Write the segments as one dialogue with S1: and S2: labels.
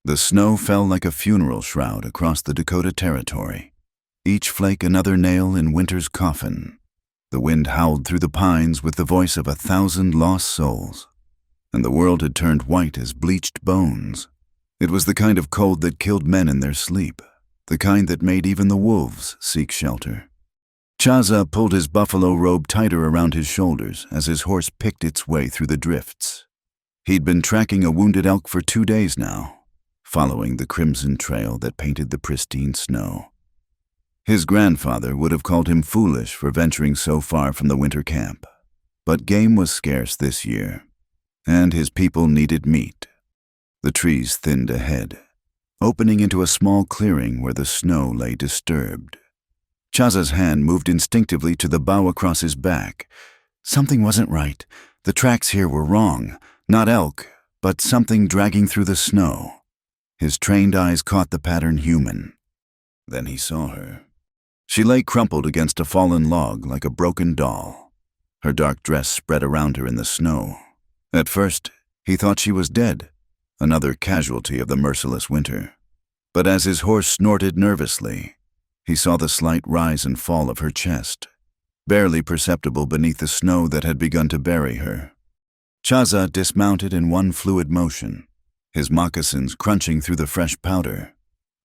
S1: The snow fell like a funeral shroud across the Dakota Territory, each flake another nail in winter's coffin. The wind howled through the pines with the voice of 1,000 lost souls, and the world had turned white as bleached bones. It was the kind of cold that killed men in their sleep, the kind that made even the wolves seek shelter. Chaza pulled his buffalo robe tighter around his shoulders as his horse picked its way through the drifts. He'd been tracking a wounded elk for 2 days now, following the crimson trail that painted the pristine snow. His grandfather would have called him foolish for venturing so far from the winter camp, but game was scarce this year, and his people needed meat. The trees thinned ahead, opening into a small clearing where the snow lay disturbed. Chaza's hand moved instinctively to the bough across his back. Something wasn't right. The tracks here were wrong. Not elk, but something dragging through the snow. His trained eyes caught the pattern human. Then he saw her. She lay crumpled against a fallen log like a broken doll. Her dark dress spread around her in the snow. At first, he thought she was dead, another casualty of the merciless winter. But as his horse snorted nervously, he saw the slight rise and fall of her chest, barely perceptible beneath the snow that had begun to bury her. Chaza dismounted in one fluid motion, his moccasins crunching through the fresh powder.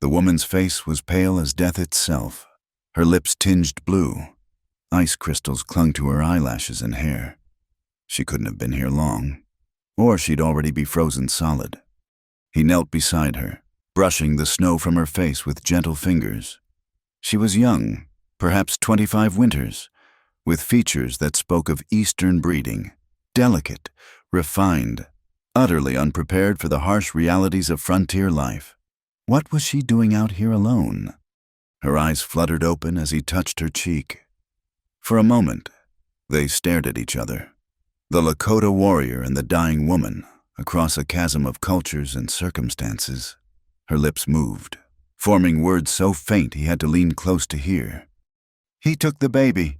S1: The woman's face was pale as death itself, her lips tinged blue. Ice crystals clung to her eyelashes and hair. She couldn't have been here long, or she'd already be frozen solid. He knelt beside her, brushing the snow from her face with gentle fingers. She was young, perhaps 25 winters, with features that spoke of Eastern breeding, delicate, refined, utterly unprepared for the harsh realities of frontier life. What was she doing out here alone? Her eyes fluttered open as he touched her cheek. For a moment, they stared at each other. The Lakota warrior and the dying woman, across a chasm of cultures and circumstances. Her lips moved, forming words so faint he had to lean close to hear. "He took the baby."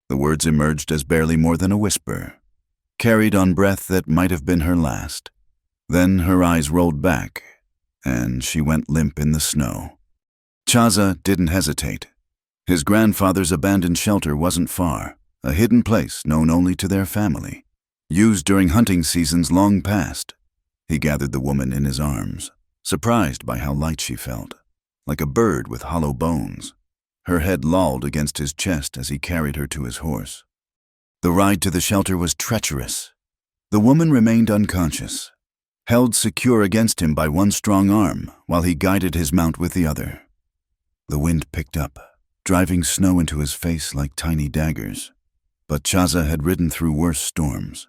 S1: The words emerged as barely more than a whisper, carried on breath that might have been her last. Then her eyes rolled back, and she went limp in the snow. Chaza didn't hesitate. His grandfather's abandoned shelter wasn't far, a hidden place known only to their family, used during hunting seasons long past. He gathered the woman in his arms, surprised by how light she felt, like a bird with hollow bones. Her head lolled against his chest as he carried her to his horse. The ride to the shelter was treacherous. The woman remained unconscious, held secure against him by one strong arm while he guided his mount with the other. The wind picked up, driving snow into his face like tiny daggers. But Chaza had ridden through worse storms,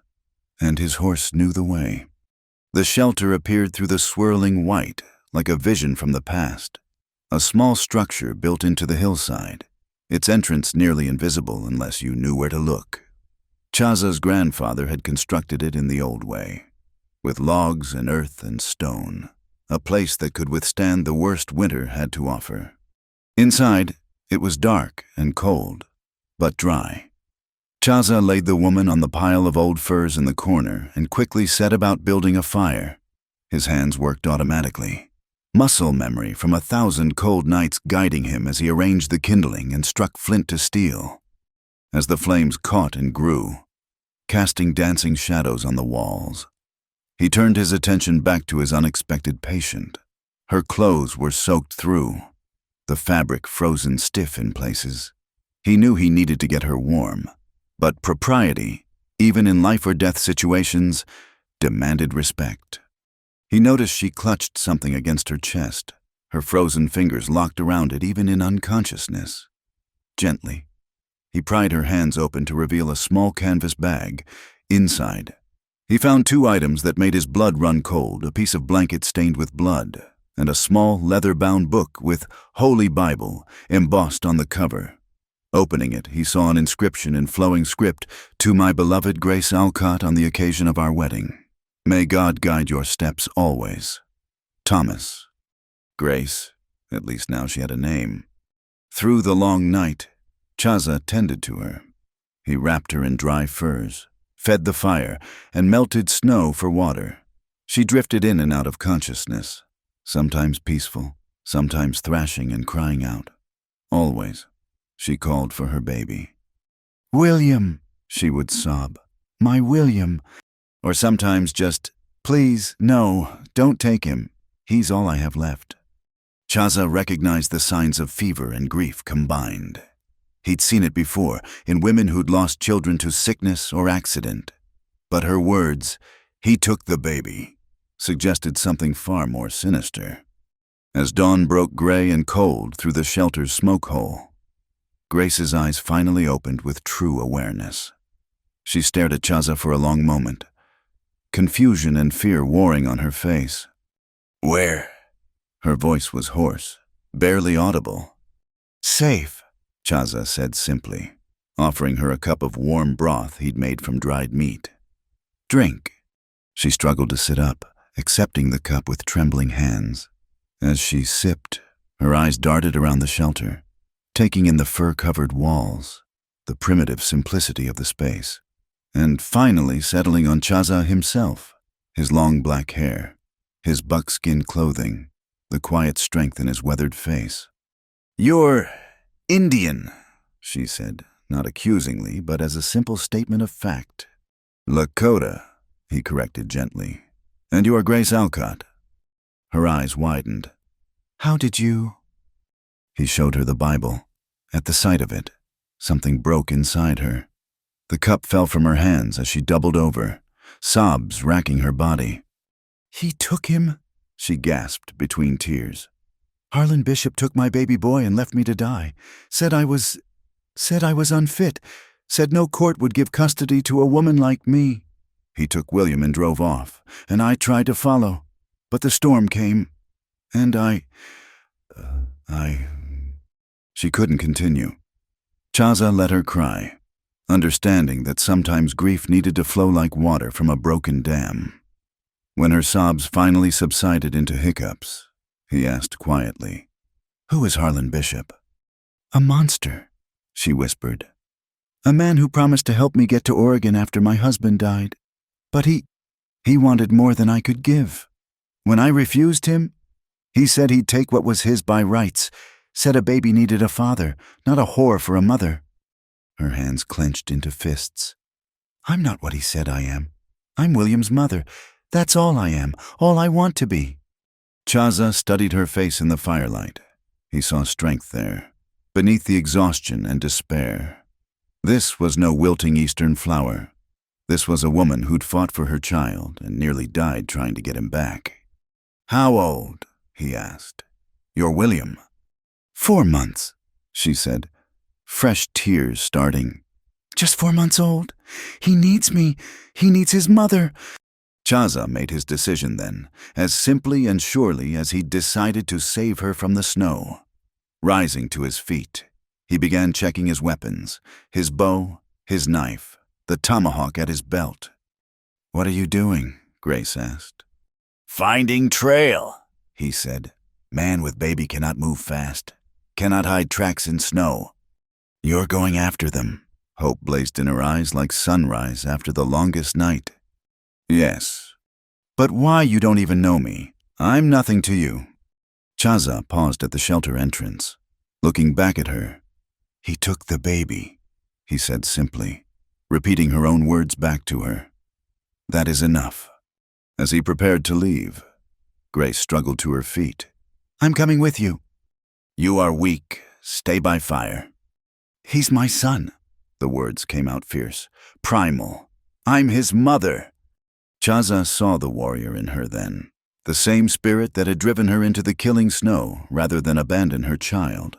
S1: and his horse knew the way. The shelter appeared through the swirling white, like a vision from the past. A small structure built into the hillside, its entrance nearly invisible unless you knew where to look. Chaza's grandfather had constructed it in the old way, with logs and earth and stone, a place that could withstand the worst winter had to offer. Inside, it was dark and cold, but dry. Chaza laid the woman on the pile of old furs in the corner and quickly set about building a fire. His hands worked automatically, muscle memory from 1,000 cold nights guiding him as he arranged the kindling and struck flint to steel. As the flames caught and grew, casting dancing shadows on the walls, he turned his attention back to his unexpected patient. Her clothes were soaked through, the fabric frozen stiff in places. He knew he needed to get her warm, but propriety, even in life-or-death situations, demanded respect. He noticed she clutched something against her chest, her frozen fingers locked around it even in unconsciousness. Gently, he pried her hands open to reveal a small canvas bag. Inside, he found 2 items that made his blood run cold, a piece of blanket stained with blood, and a small leather-bound book with Holy Bible embossed on the cover. Opening it, he saw an inscription in flowing script, "To my beloved Grace Alcott on the occasion of our wedding. May God guide your steps always. Thomas." Grace, at least now she had a name. Through the long night, Chaza tended to her. He wrapped her in dry furs, fed the fire, and melted snow for water. She drifted in and out of consciousness, sometimes peaceful, sometimes thrashing and crying out. Always, she called for her baby. "William," she would sob, "my William." Or sometimes just, "Please, no, don't take him. He's all I have left." Chaza recognized the signs of fever and grief combined. He'd seen it before in women who'd lost children to sickness or accident. But her words, "He took the baby," suggested something far more sinister. As dawn broke gray and cold through the shelter's smoke hole, Grace's eyes finally opened with true awareness. She stared at Chaza for a long moment, confusion and fear warring on her face. "Where?" Her voice was hoarse, barely audible. "Safe," Chaza said simply, offering her a cup of warm broth he'd made from dried meat. "Drink." She struggled to sit up, accepting the cup with trembling hands. As she sipped, her eyes darted around the shelter, taking in the fur-covered walls, the primitive simplicity of the space, and finally settling on Chaza himself, his long black hair, his buckskin clothing, the quiet strength in his weathered face. "You're Indian," she said, not accusingly, but as a simple statement of fact. "Lakota," he corrected gently. "And you are Grace Alcott." Her eyes widened. "How did you—" He showed her the Bible. At the sight of it, something broke inside her. The cup fell from her hands as she doubled over, sobs racking her body. "He took him?" she gasped between tears. "Harlan Bishop took my baby boy and left me to die. Said I was unfit. Said no court would give custody to a woman like me. He took William and drove off, and I tried to follow. But the storm came, and I... She couldn't continue. Chaza let her cry, understanding that sometimes grief needed to flow like water from a broken dam. When her sobs finally subsided into hiccups, he asked quietly, "Who is Harlan Bishop?" "A monster," she whispered. "A man who promised to help me get to Oregon after my husband died. But he wanted more than I could give. When I refused him, he said he'd take what was his by rights, said a baby needed a father, not a whore for a mother." Her hands clenched into fists. "I'm not what he said I am. I'm William's mother. That's all I am, all I want to be." Chaza studied her face in the firelight. He saw strength there, beneath the exhaustion and despair. This was no wilting eastern flower. This was a woman who'd fought for her child and nearly died trying to get him back. "How old?" he asked. "You're William." 4 months, she said, fresh tears starting. "Just 4 months old. He needs me. He needs his mother." Chaza made his decision then, as simply and surely as he'd decided to save her from the snow. Rising to his feet, he began checking his weapons, his bow, his knife, the tomahawk at his belt. "What are you doing?" Grace asked. "Finding trail," he said. "Man with baby cannot move fast, cannot hide tracks in snow." "You're going after them." Hope blazed in her eyes like sunrise after the longest night. "Yes. But why you don't even know me? I'm nothing to you." Chaza paused at the shelter entrance, looking back at her. "He took the baby," he said simply, repeating her own words back to her. "That is enough." As he prepared to leave, Grace struggled to her feet. "I'm coming with you." "You are weak. Stay by fire." "He's my son." The words came out fierce, primal. "I'm his mother." Chaza saw the warrior in her then, the same spirit that had driven her into the killing snow rather than abandon her child.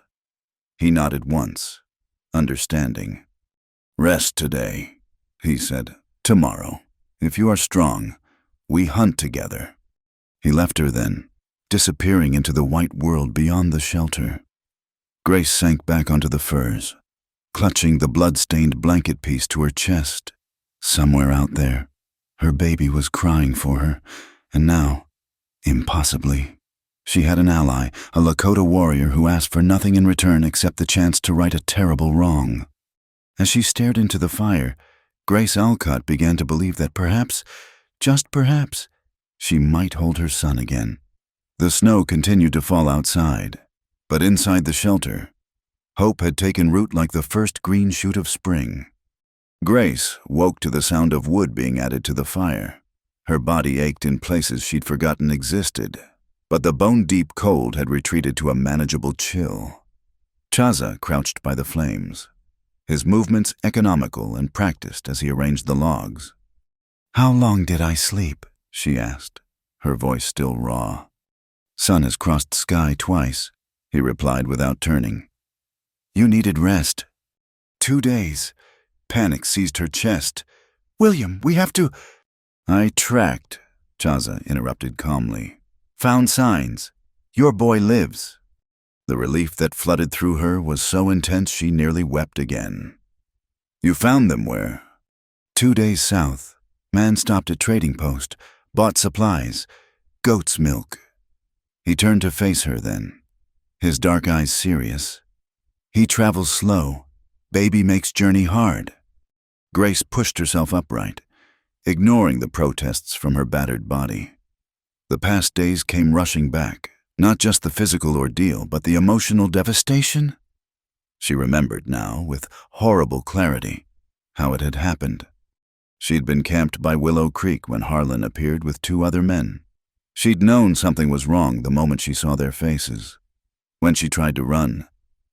S1: He nodded once, understanding. "Rest today," he said. "Tomorrow, if you are strong, we hunt together." He left her then, disappearing into the white world beyond the shelter. Grace sank back onto the furs, clutching the blood-stained blanket piece to her chest. Somewhere out there, her baby was crying for her, and now, impossibly, she had an ally, a Lakota warrior who asked for nothing in return except the chance to right a terrible wrong. As she stared into the fire, Grace Alcott began to believe that perhaps, just perhaps, she might hold her son again. The snow continued to fall outside, but inside the shelter, hope had taken root like the first green shoot of spring. Grace woke to the sound of wood being added to the fire. Her body ached in places she'd forgotten existed, but the bone-deep cold had retreated to a manageable chill. Chaza crouched by the flames, his movements economical and practiced as he arranged the logs. "How long did I sleep?" she asked, her voice still raw. "Sun has crossed sky twice," he replied without turning. "You needed rest." 2 days. Panic seized her chest. "William, we have to—" "I tracked," Chaza interrupted calmly. "Found signs. Your boy lives." The relief that flooded through her was so intense she nearly wept again. "You found them where?" 2 days south. Man stopped at trading post, bought supplies, goat's milk." He turned to face her then, his dark eyes serious. "He travels slow. Baby makes journey hard." Grace pushed herself upright, ignoring the protests from her battered body. The past days came rushing back, not just the physical ordeal, but the emotional devastation. She remembered now, with horrible clarity, how it had happened. She'd been camped by Willow Creek when Harlan appeared with 2 other men. She'd known something was wrong the moment she saw their faces. When she tried to run,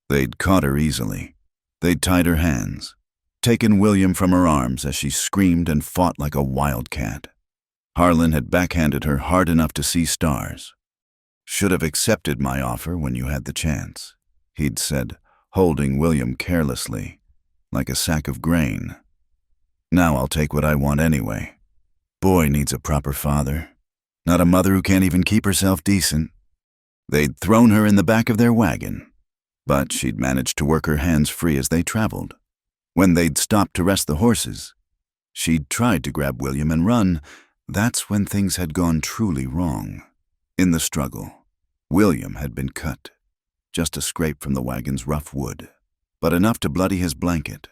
S1: they'd caught her easily. They'd tied her hands, taken William from her arms as she screamed and fought like a wildcat. Harlan had backhanded her hard enough to see stars. "Should have accepted my offer when you had the chance," he'd said, holding William carelessly, like a sack of grain. "Now I'll take what I want anyway. Boy needs a proper father, not a mother who can't even keep herself decent." They'd thrown her in the back of their wagon, but she'd managed to work her hands free as they traveled. When they'd stopped to rest the horses, she'd tried to grab William and run. That's when things had gone truly wrong. In the struggle, William had been cut, just a scrape from the wagon's rough wood, but enough to bloody his blanket.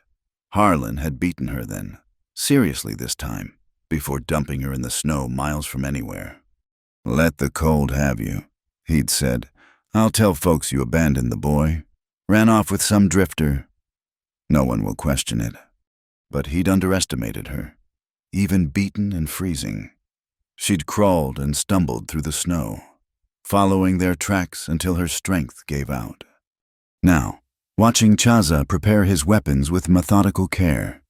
S1: Harlan had beaten her then, seriously this time, before dumping her in the snow miles from anywhere. "Let the cold have you," he'd said. "I'll tell folks you abandoned the boy, ran off with some drifter. No one will question it." But he'd underestimated her, even beaten and freezing. She'd crawled and stumbled through the snow, following their tracks until her strength gave out. Now, watching Chaza prepare his weapons with methodical care,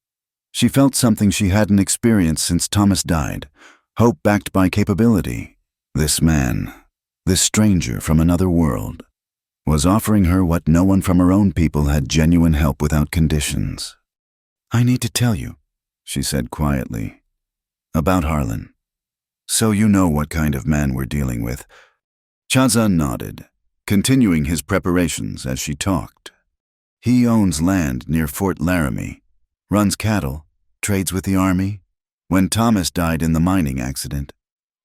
S1: she felt something she hadn't experienced since Thomas died, hope backed by capability. This man, this stranger from another world, was offering her what no one from her own people had: genuine help without conditions. "I need to tell you," she said quietly, "about Harlan, so you know what kind of man we're dealing with." Chaza nodded, continuing his preparations as she talked. "He owns land near Fort Laramie, runs cattle, trades with the army. When Thomas died in the mining accident,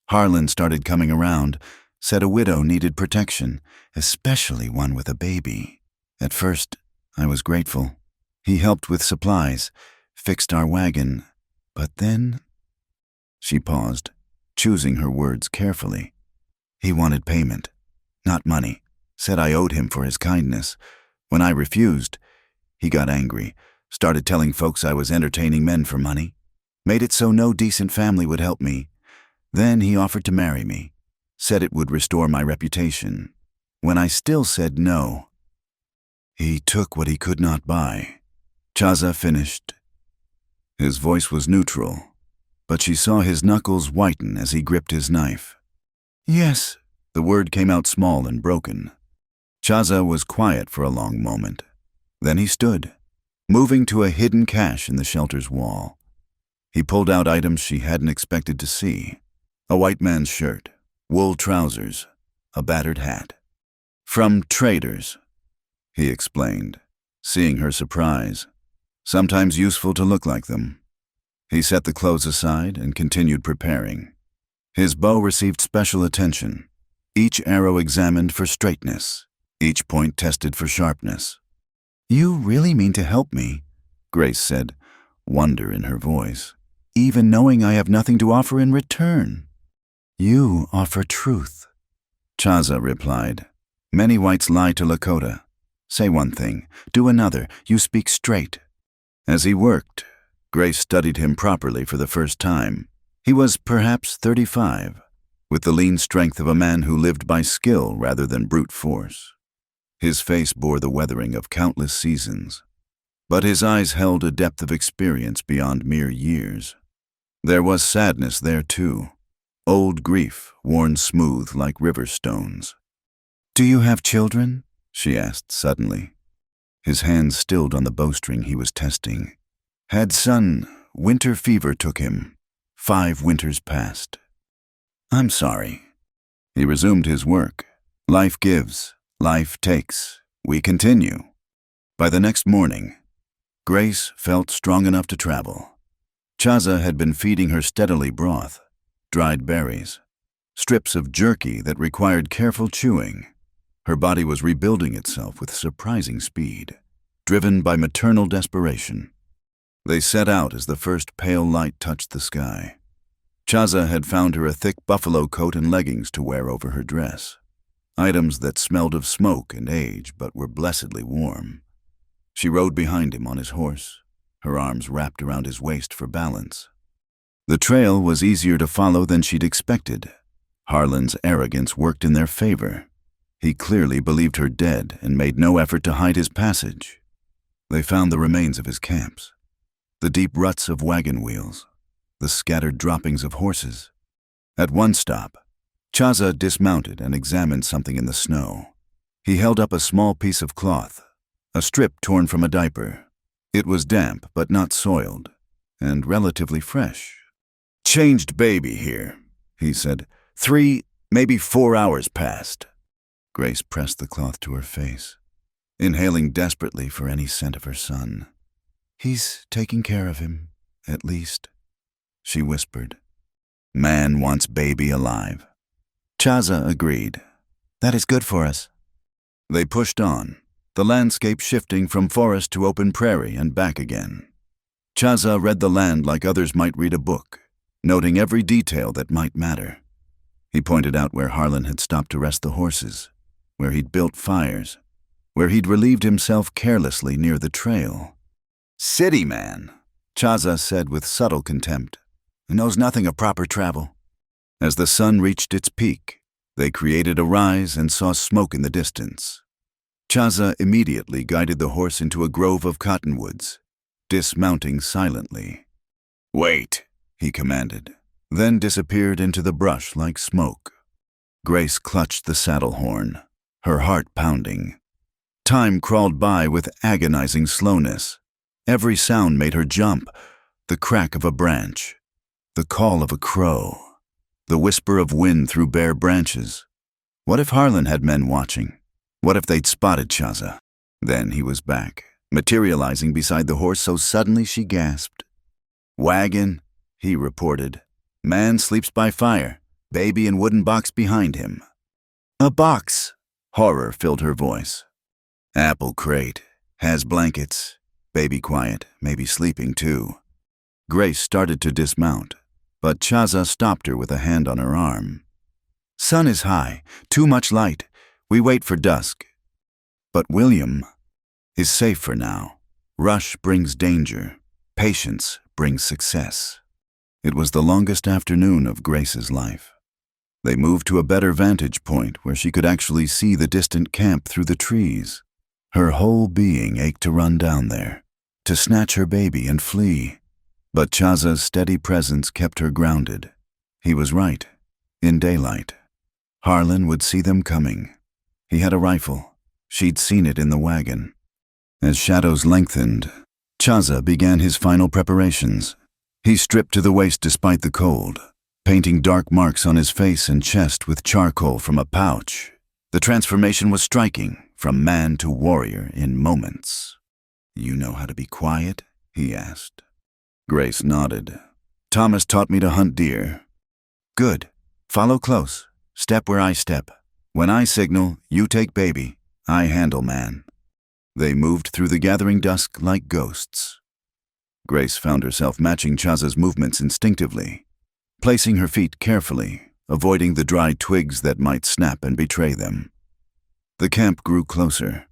S1: Harlan started coming around, said a widow needed protection, especially one with a baby. At first, I was grateful. He helped with supplies, fixed our wagon, but then—" She paused, choosing her words carefully. "He wanted payment, not money, said I owed him for his kindness. When I refused, he got angry, started telling folks I was entertaining men for money, made it so no decent family would help me. Then he offered to marry me, said it would restore my reputation. When I still said no, he took what he could not buy." Chaza finished. His voice was neutral, but she saw his knuckles whiten as he gripped his knife. "Yes." The word came out small and broken. Chaza was quiet for a long moment. Then he stood, moving to a hidden cache in the shelter's wall. He pulled out items she hadn't expected to see: a white man's shirt, wool trousers, a battered hat. "From traders," he explained, seeing her surprise. "Sometimes useful to look like them." He set the clothes aside and continued preparing. His bow received special attention, each arrow examined for straightness, each point tested for sharpness. "You really mean to help me?" Grace said, wonder in her voice, "even knowing I have nothing to offer in return." "You offer truth," Chaza replied. Many whites lie to Lakota. Say one thing, do another, you speak straight. As he worked, Grace studied him properly for the first time. He was perhaps 35, with the lean strength of a man who lived by skill rather than brute force. His face bore the weathering of countless seasons, but his eyes held a depth of experience beyond mere years. There was sadness there too, old grief worn smooth like river stones. "Do you have children?" she asked suddenly. His hands stilled on the bowstring he was testing. "Had son, winter fever took him. 5 winters passed." "I'm sorry." He resumed his work. Life gives, life takes. We continue. By the next morning, Grace felt strong enough to travel. Chaza had been feeding her steadily broth, dried berries, strips of jerky that required careful chewing. Her body was rebuilding itself with surprising speed, driven by maternal desperation. They set out as the first pale light touched the sky. Chaza had found her a thick buffalo coat and leggings to wear over her dress, items that smelled of smoke and age but were blessedly warm. She rode behind him on his horse, her arms wrapped around his waist for balance. The trail was easier to follow than she'd expected. Harlan's arrogance worked in their favor. He clearly believed her dead and made no effort to hide his passage. They found the remains of his camps, the deep ruts of wagon wheels, the scattered droppings of horses. At one stop, Chaza dismounted and examined something in the snow. He held up a small piece of cloth, a strip torn from a diaper. It was damp but not soiled, and relatively fresh. "Changed baby here," he said. 3, maybe 4 hours passed. Grace pressed the cloth to her face, inhaling desperately for any scent of her son. "He's taking care of him, at least," she whispered. "Man wants baby alive." Chaza agreed. "That is good for us." They pushed on, the landscape shifting from forest to open prairie and back again. Chaza read the land like others might read a book, noting every detail that might matter. He pointed out where Harlan had stopped to rest the horses, where he'd built fires, where he'd relieved himself carelessly near the trail. "City man," Chaza said with subtle contempt, "knows nothing of proper travel." As the sun reached its peak, they created a rise and saw smoke in the distance. Chaza immediately guided the horse into a grove of cottonwoods, dismounting silently. "Wait," he commanded, then disappeared into the brush like smoke. Grace clutched the saddle horn, her heart pounding. Time crawled by with agonizing slowness. Every sound made her jump: the crack of a branch, the call of a crow, the whisper of wind through bare branches. What if Harlan had men watching? What if they'd spotted Chaza? Then he was back, materializing beside the horse so suddenly she gasped. "Wagon," he reported. "Man sleeps by fire, baby in wooden box behind him." "A box!" Horror filled her voice. "Apple crate, has blankets, baby quiet, maybe sleeping too." Grace started to dismount, but Chaza stopped her with a hand on her arm. "Sun is high, too much light. We wait for dusk." "But William is safe for now. Rush brings danger. Patience brings success." It was the longest afternoon of Grace's life. They moved to a better vantage point where she could actually see the distant camp through the trees. Her whole being ached to run down there, to snatch her baby and flee. But Chaza's steady presence kept her grounded. He was right. In daylight, Harlan would see them coming. He had a rifle. She'd seen it in the wagon. As shadows lengthened, Chaza began his final preparations. He stripped to the waist despite the cold, painting dark marks on his face and chest with charcoal from a pouch. The transformation was striking, from man to warrior in moments. "You know how to be quiet?" he asked. Grace nodded. "Thomas taught me to hunt deer." "Good. Follow close. Step where I step. When I signal, you take baby. I handle man." They moved through the gathering dusk like ghosts. Grace found herself matching Chaza's movements instinctively, placing her feet carefully, avoiding the dry twigs that might snap and betray them. The camp grew closer,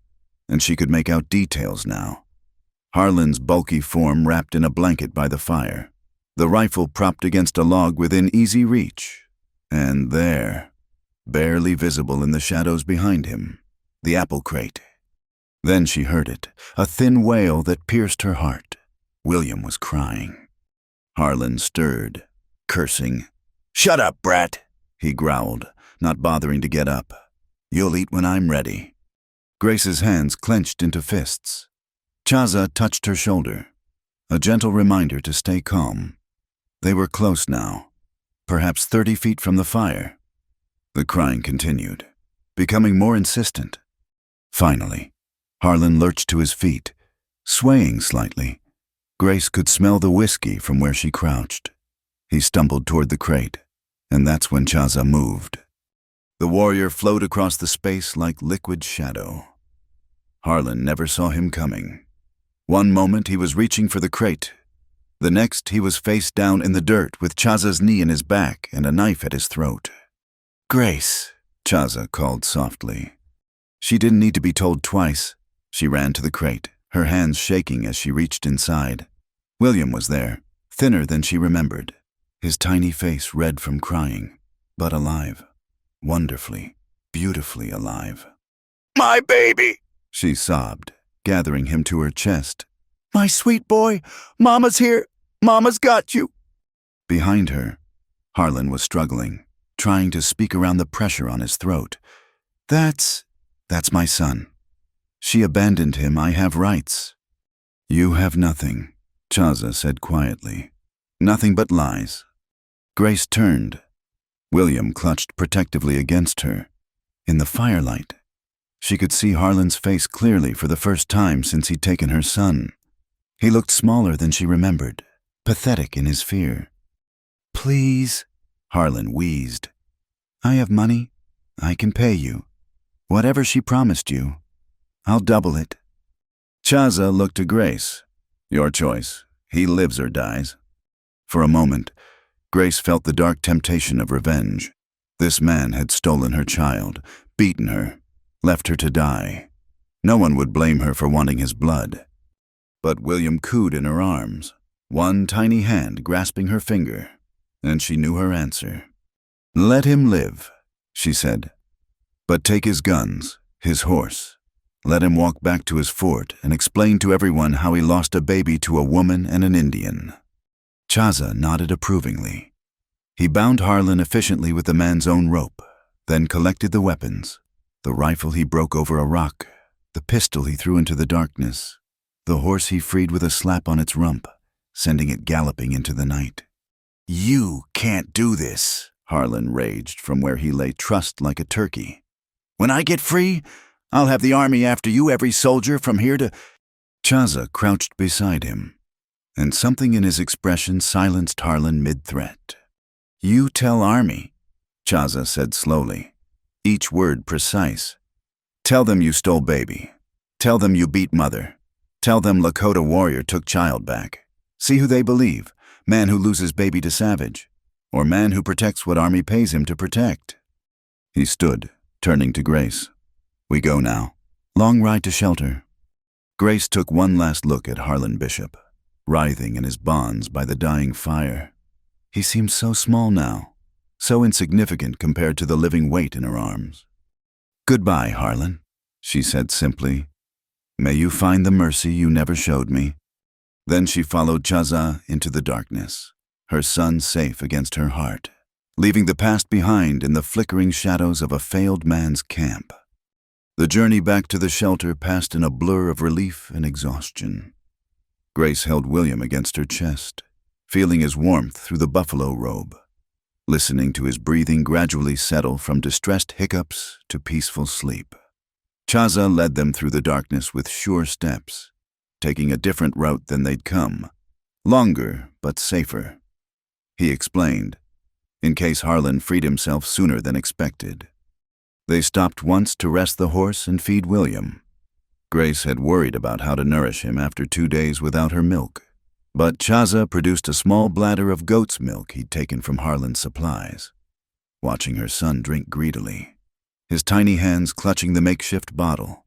S1: and she could make out details now. Harlan's bulky form wrapped in a blanket by the fire, the rifle propped against a log within easy reach, and there, barely visible in the shadows behind him, the apple crate. Then she heard it, a thin wail that pierced her heart. William was crying. Harlan stirred, cursing. "Shut up, brat," he growled, not bothering to get up. "You'll eat when I'm ready." Grace's hands clenched into fists. Chaza touched her shoulder, a gentle reminder to stay calm. They were close now, perhaps 30 feet from the fire. The crying continued, becoming more insistent. Finally, Harlan lurched to his feet, swaying slightly. Grace could smell the whiskey from where she crouched. He stumbled toward the crate, and that's when Chaza moved. The warrior flowed across the space like liquid shadow. Harlan never saw him coming. One moment he was reaching for the crate. The next he was face down in the dirt with Chaza's knee in his back and a knife at his throat. "Grace," Chaza called softly. She didn't need to be told twice. She ran to the crate, her hands shaking as she reached inside. William was there, thinner than she remembered, his tiny face red from crying, but alive. Wonderfully, beautifully alive. "My baby!" she sobbed, gathering him to her chest. "My sweet boy, Mama's here. Mama's got you." Behind her, Harlan was struggling, trying to speak around the pressure on his throat. That's my son. She abandoned him. I have rights." "You have nothing," Chaza said quietly. "Nothing but lies." Grace turned. William clutched protectively against her. In the firelight, she could see Harlan's face clearly for the first time since he'd taken her son. He looked smaller than she remembered, pathetic in his fear. "Please," Harlan wheezed. "I have money. I can pay you. Whatever she promised you, I'll double it." Chaza looked to Grace. "Your choice. He lives or dies." For a moment, Grace felt the dark temptation of revenge. This man had stolen her child, beaten her, left her to die. No one would blame her for wanting his blood. But William cooed in her arms, one tiny hand grasping her finger, and she knew her answer. "Let him live," she said. "But take his guns, his horse. Let him walk back to his fort and explain to everyone how he lost a baby to a woman and an Indian." Chaza nodded approvingly. He bound Harlan efficiently with the man's own rope, then collected the weapons, the rifle he broke over a rock, the pistol he threw into the darkness, the horse he freed with a slap on its rump, sending it galloping into the night. "You can't do this," Harlan raged from where he lay trussed like a turkey. "When I get free, I'll have the army after you, every soldier from here to—" Chaza crouched beside him, and something in his expression silenced Harlan mid-threat. "You tell army," Chaza said slowly, each word precise. "Tell them you stole baby. Tell them you beat mother. Tell them Lakota warrior took child back. See who they believe, man who loses baby to savage, or man who protects what army pays him to protect." He stood, turning to Grace. "We go now. Long ride to shelter." Grace took one last look at Harlan Bishop, writhing in his bonds by the dying fire. He seemed so small now, so insignificant compared to the living weight in her arms. "Goodbye, Harlan," she said simply. "May you find the mercy you never showed me." Then she followed Chaza into the darkness, her son safe against her heart, leaving the past behind in the flickering shadows of a failed man's camp. The journey back to the shelter passed in a blur of relief and exhaustion. Grace held William against her chest, feeling his warmth through the buffalo robe, listening to his breathing gradually settle from distressed hiccups to peaceful sleep. Chaza led them through the darkness with sure steps, taking a different route than they'd come, longer but safer. He explained, in case Harlan freed himself sooner than expected. They stopped once to rest the horse and feed William. Grace had worried about how to nourish him after 2 days without her milk, but Chaza produced a small bladder of goat's milk he'd taken from Harlan's supplies. watching her son drink greedily, his tiny hands clutching the makeshift bottle.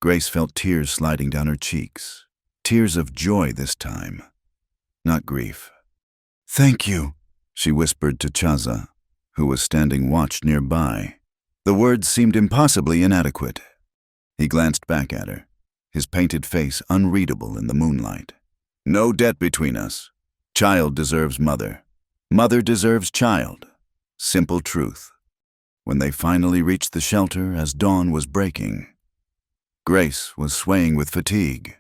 S1: Grace felt tears sliding down her cheeks, tears of joy this time, not grief. "Thank you," she whispered to Chaza, who was standing watch nearby. The words seemed impossibly inadequate. He glanced back at her, his painted face unreadable in the moonlight. "No debt between us. Child deserves mother. Mother deserves child. Simple truth." When they finally reached the shelter as dawn was breaking, Grace was swaying with fatigue.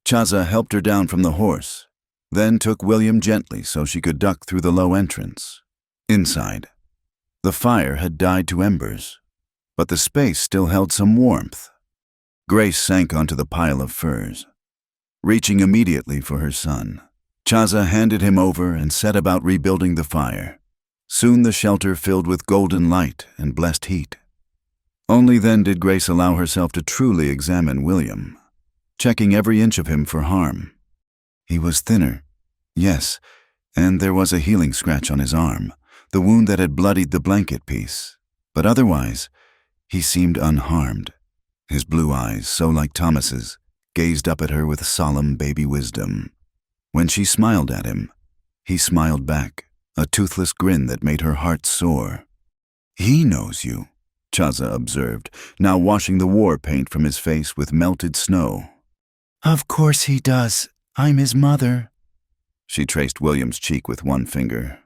S1: Chaza helped her down from the horse, then took William gently so she could duck through the low entrance. Inside, the fire had died to embers, but the space still held some warmth. Grace sank onto the pile of furs. Reaching immediately for her son, Chaza handed him over and set about rebuilding the fire. Soon the shelter filled with golden light and blessed heat. Only then did Grace allow herself to truly examine William, checking every inch of him for harm. He was thinner, yes, and there was a healing scratch on his arm, the wound that had bloodied the blanket piece. But otherwise, he seemed unharmed. His blue eyes, so like Thomas's, gazed up at her with solemn baby wisdom. When she smiled at him, he smiled back, a toothless grin that made her heart soar. "He knows you," Chaza observed, now washing the war paint from his face with melted snow. "Of course he does. I'm his mother." She traced William's cheek with one finger.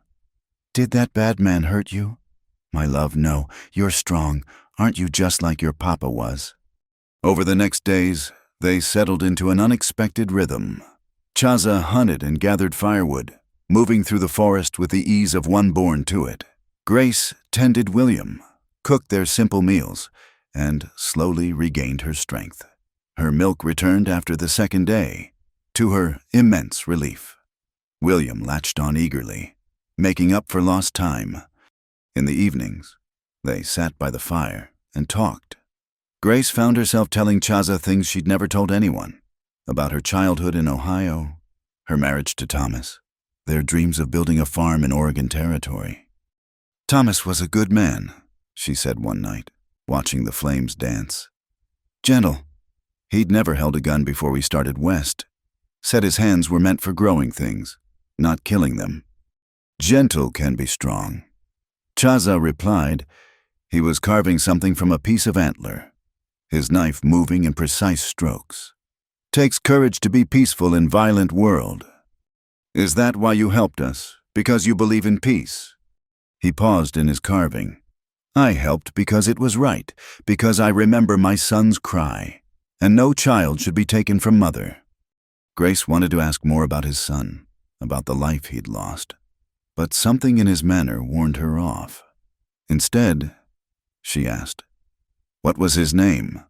S1: "Did that bad man hurt you?" "My love, no. You're strong. Aren't you just like your papa was?" Over the next days, they settled into an unexpected rhythm. Chaza hunted and gathered firewood, moving through the forest with the ease of one born to it. Grace tended William, cooked their simple meals, and slowly regained her strength. Her milk returned after the second day, to her immense relief. William latched on eagerly, making up for lost time. In the evenings, they sat by the fire and talked. Grace found herself telling Chaza things she'd never told anyone, about her childhood in Ohio, her marriage to Thomas, their dreams of building a farm in Oregon Territory. "Thomas was a good man," she said one night, watching the flames dance. "Gentle. He'd never held a gun before we started west. Said his hands were meant for growing things, not killing them. Gentle can be strong." Chaza replied, "He was carving something from a piece of antler, his knife moving in precise strokes. Takes courage to be peaceful in violent world. Is that why you helped us? Because you believe in peace?" He paused in his carving. "I helped because it was right, because I remember my son's cry, and no child should be taken from mother." Grace wanted to ask more about his son, about the life he'd lost, but something in his manner warned her off. Instead, she asked, "What was his name?"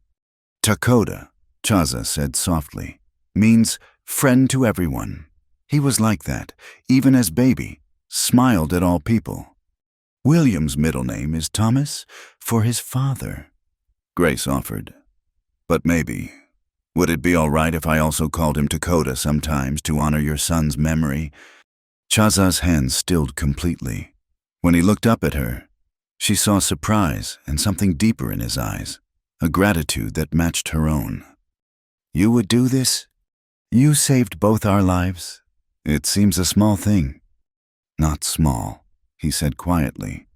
S1: "Lakota," Chaza said softly, "means friend to everyone. He was like that, even as baby, smiled at all people. William's middle name is Thomas, for his father," Grace offered. "But maybe, would it be all right if I also called him Lakota sometimes to honor your son's memory?" Chaza's hands stilled completely. When he looked up at her, she saw surprise and something deeper in his eyes, a gratitude that matched her own. "You would do this? You saved both our lives. It seems a small thing." "Not small," he said quietly.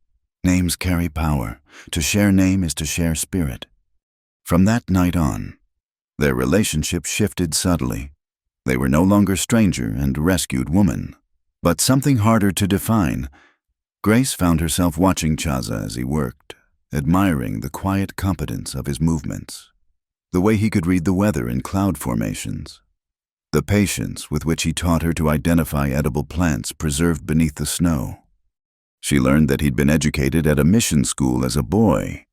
S1: "Names carry power. To share name is to share spirit." From that night on, their relationship shifted subtly. They were no longer stranger and rescued woman, but something harder to define. Grace found herself watching Chaza as he worked, admiring the quiet competence of his movements, the way he could read the weather in cloud formations, the patience with which he taught her to identify edible plants preserved beneath the snow. She learned that he'd been educated at a mission school as a boy,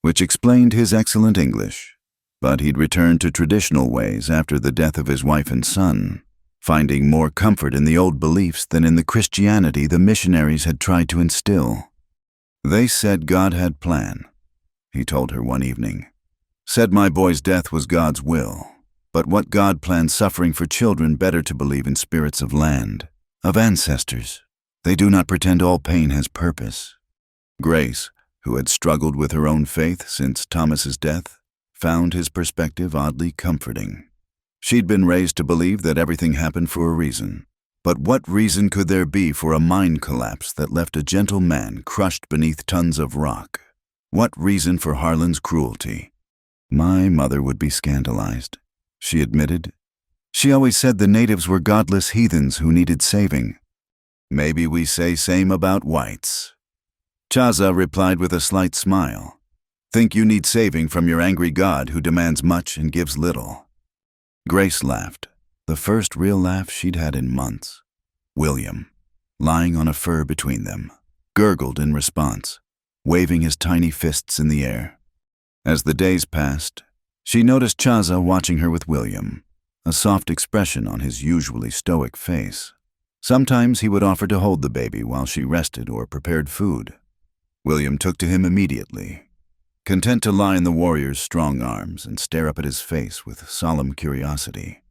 S1: which explained his excellent English, but he'd returned to traditional ways after the death of his wife and son, finding more comfort in the old beliefs than in the Christianity the missionaries had tried to instill. "They said God had plan," he told her one evening. "Said my boy's death was God's will, but what God planned suffering for children better to believe in spirits of land, of ancestors. They do not pretend all pain has purpose. Grace, who had struggled with her own faith since Thomas's death, found his perspective oddly comforting. She'd been raised to believe that everything happened for a reason. But what reason could there be for a mine collapse that left a gentle man crushed beneath tons of rock? What reason for Harlan's cruelty? My mother would be scandalized, she admitted. She always said the natives were godless heathens who needed saving. Maybe we say same about whites. Chaza replied with a slight smile. Think you need saving from your angry God who demands much and gives little. Grace laughed, the first real laugh she'd had in months. William, lying on a fur between them, gurgled in response, waving his tiny fists in the air. As the days passed, she noticed Chaza watching her with William, a soft expression on his usually stoic face. Sometimes he would offer to hold the baby while she rested or prepared food. William took to him immediately, content to lie in the warrior's strong arms and stare up at his face with solemn curiosity.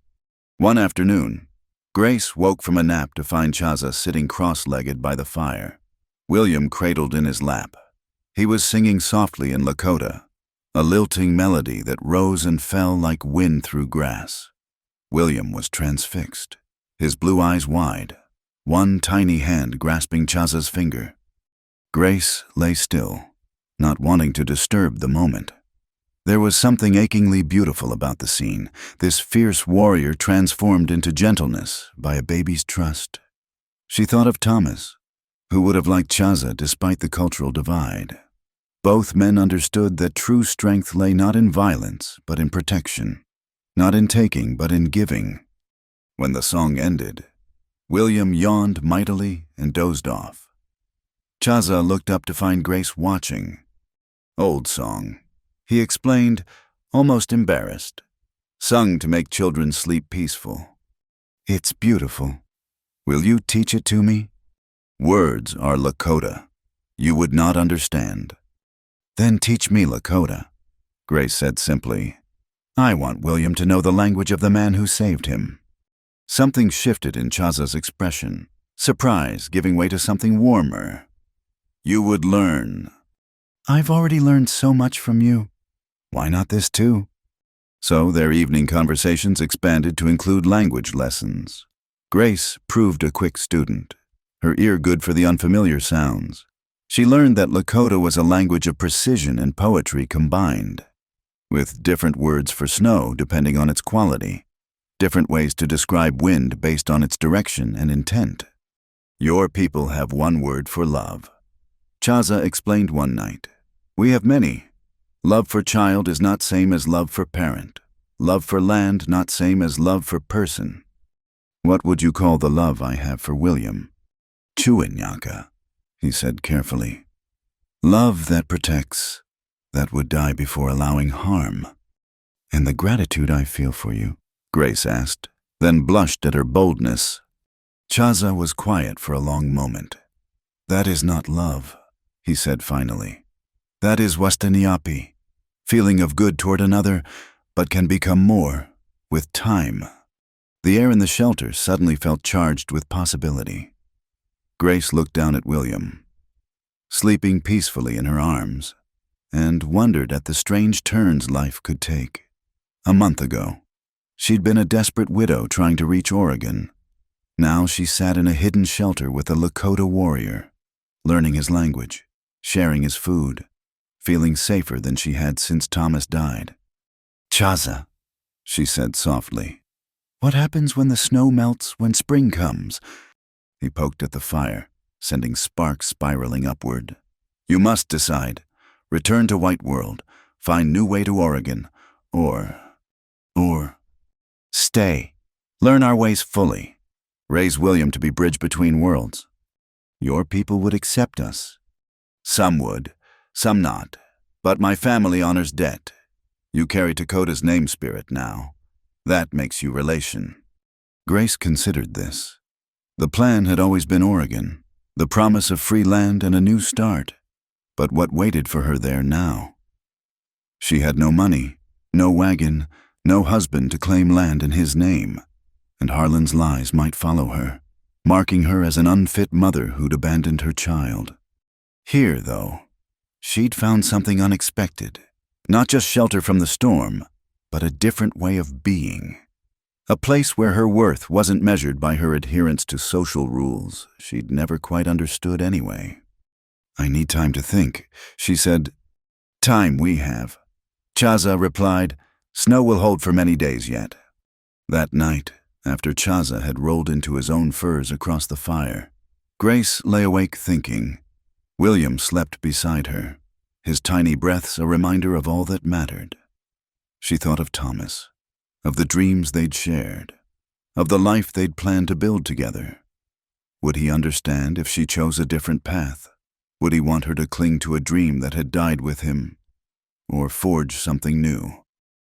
S1: One afternoon, Grace woke from a nap to find Chaza sitting cross-legged by the fire, William cradled in his lap. He was singing softly in Lakota, a lilting melody that rose and fell like wind through grass. William was transfixed, his blue eyes wide, one tiny hand grasping Chaza's finger. Grace lay still, not wanting to disturb the moment. There was something achingly beautiful about the scene, this fierce warrior transformed into gentleness by a baby's trust. She thought of Thomas, who would have liked Chaza despite the cultural divide. Both men understood that true strength lay not in violence, but in protection, not in taking, but in giving. When the song ended, William yawned mightily and dozed off. Chaza looked up to find Grace watching. Old song, he explained, almost embarrassed. Sung to make children sleep peaceful. It's beautiful. Will you teach it to me? Words are Lakota. You would not understand. Then teach me Lakota, Grace said simply. I want William to know the language of the man who saved him. Something shifted in Chaza's expression, surprise giving way to something warmer. You would learn. I've already learned so much from you. Why not this too? So their evening conversations expanded to include language lessons. Grace proved a quick student, her ear good for the unfamiliar sounds. She learned that Lakota was a language of precision and poetry combined, with different words for snow depending on its quality, different ways to describe wind based on its direction and intent. Your people have one word for love. Chaza explained one night. We have many. Love for child is not same as love for parent. Love for land not same as love for person. What would you call the love I have for William? Chuinyaka, he said carefully. Love that protects, that would die before allowing harm. And the gratitude I feel for you, Grace asked, then blushed at her boldness. Chaza was quiet for a long moment. That is not love, he said finally. That is wastaniapi, feeling of good toward another, but can become more, with time. The air in the shelter suddenly felt charged with possibility. Grace looked down at William, sleeping peacefully in her arms, and wondered at the strange turns life could take. A month ago, she'd been a desperate widow trying to reach Oregon. Now she sat in a hidden shelter with a Lakota warrior, learning his language, sharing his food, feeling safer than she had since Thomas died. Chaza, she said softly. What happens when the snow melts, when spring comes? He poked at the fire, sending sparks spiraling upward. You must decide. Return to White World, find new way to Oregon, or stay. Learn our ways fully. Raise William to be bridge between worlds. Your people would accept us. Some would, some not. But my family honors debt. You carry Dakota's name spirit now. That makes you relation. Grace considered this. The plan had always been Oregon, the promise of free land and a new start. But what waited for her there now? She had no money, no wagon, no husband to claim land in his name, and Harlan's lies might follow her, marking her as an unfit mother who'd abandoned her child. Here, though, she'd found something unexpected. Not just shelter from the storm, but a different way of being. A place where her worth wasn't measured by her adherence to social rules she'd never quite understood anyway. "I need time to think," she said. "Time we have." Chaza replied, "Snow will hold for many days yet." That night, after Chaza had rolled into his own furs across the fire, Grace lay awake thinking. William slept beside her, his tiny breaths a reminder of all that mattered. She thought of Thomas, of the dreams they'd shared, of the life they'd planned to build together. Would he understand if she chose a different path? Would he want her to cling to a dream that had died with him, or forge something new?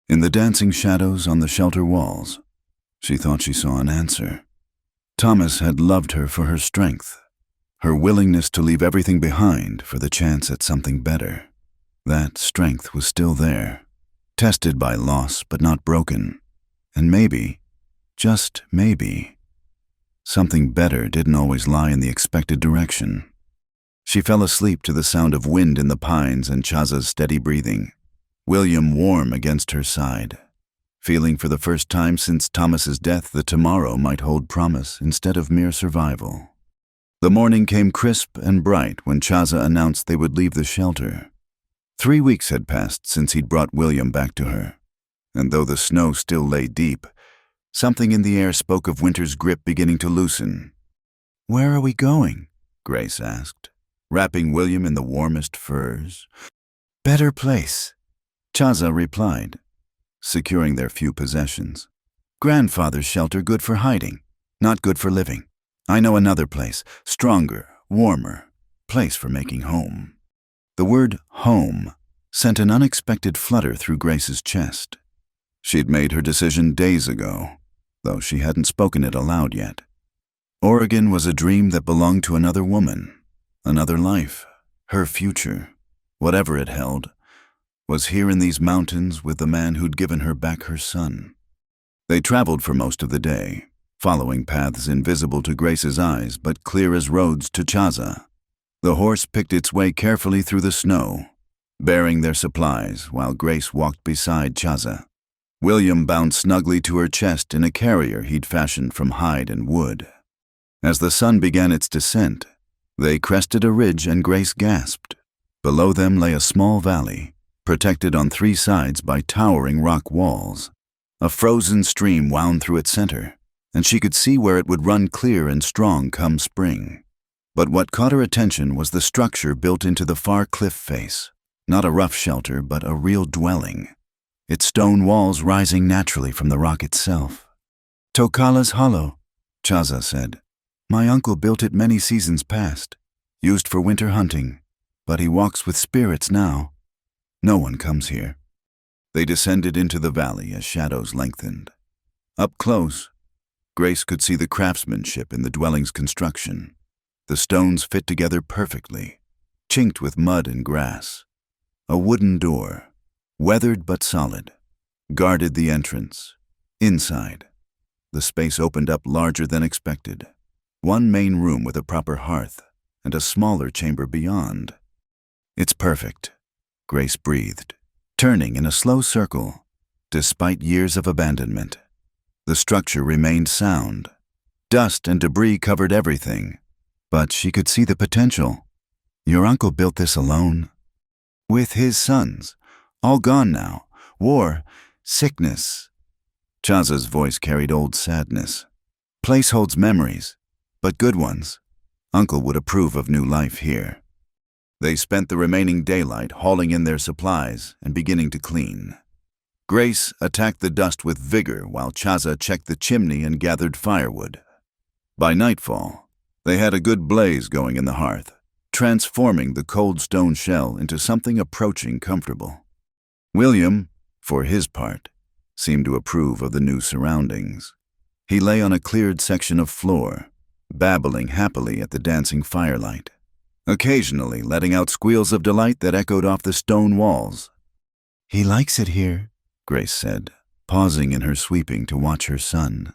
S1: In the dancing shadows on the shelter walls, she thought she saw an answer. Thomas had loved her for her strength, her willingness to leave everything behind for the chance at something better. That strength was still there, tested by loss but not broken. And maybe, just maybe, something better didn't always lie in the expected direction. She fell asleep to the sound of wind in the pines and Chaza's steady breathing, William warm against her side, feeling for the first time since Thomas's death that tomorrow might hold promise instead of mere survival. The morning came crisp and bright when Chaza announced they would leave the shelter. 3 weeks had passed since he'd brought William back to her, and though the snow still lay deep, something in the air spoke of winter's grip beginning to loosen. "Where are we going?" Grace asked, wrapping William in the warmest furs. "Better place," Chaza replied, securing their few possessions. "Grandfather's shelter good for hiding, not good for living. I know another place, stronger, warmer, place for making home." The word home sent an unexpected flutter through Grace's chest. She'd made her decision days ago, though she hadn't spoken it aloud yet. Oregon was a dream that belonged to another woman, another life, her future, whatever it held, was here in these mountains with the man who'd given her back her son. They traveled for most of the day, following paths invisible to Grace's eyes but clear as roads to Chaza. The horse picked its way carefully through the snow, bearing their supplies while Grace walked beside Chaza. William bound snugly to her chest in a carrier he'd fashioned from hide and wood. As the sun began its descent, they crested a ridge and Grace gasped. Below them lay a small valley, protected on 3 sides by towering rock walls. A frozen stream wound through its center, and she could see where it would run clear and strong come spring. But what caught her attention was the structure built into the far cliff face, not a rough shelter, but a real dwelling, its stone walls rising naturally from the rock itself. "Tokala's Hollow," Chaza said. "My uncle built it many seasons past, used for winter hunting, but he walks with spirits now. No one comes here." They descended into the valley as shadows lengthened. Up close, Grace could see the craftsmanship in the dwelling's construction. The stones fit together perfectly, chinked with mud and grass. A wooden door, weathered but solid, guarded the entrance. Inside, the space opened up larger than expected. One main room with a proper hearth, and a smaller chamber beyond. "It's perfect," Grace breathed, turning in a slow circle, despite years of abandonment. The structure remained sound. Dust and debris covered everything, but she could see the potential. "Your uncle built this alone?" "With his sons, all gone now. War, sickness." Chaza's voice carried old sadness. "Place holds memories, but good ones. Uncle would approve of new life here." They spent the remaining daylight hauling in their supplies and beginning to clean. Grace attacked the dust with vigor while Chaza checked the chimney and gathered firewood. By nightfall, they had a good blaze going in the hearth, transforming the cold stone shell into something approaching comfortable. William, for his part, seemed to approve of the new surroundings. He lay on a cleared section of floor, babbling happily at the dancing firelight, occasionally letting out squeals of delight that echoed off the stone walls. "He likes it here," Grace said, pausing in her sweeping to watch her son.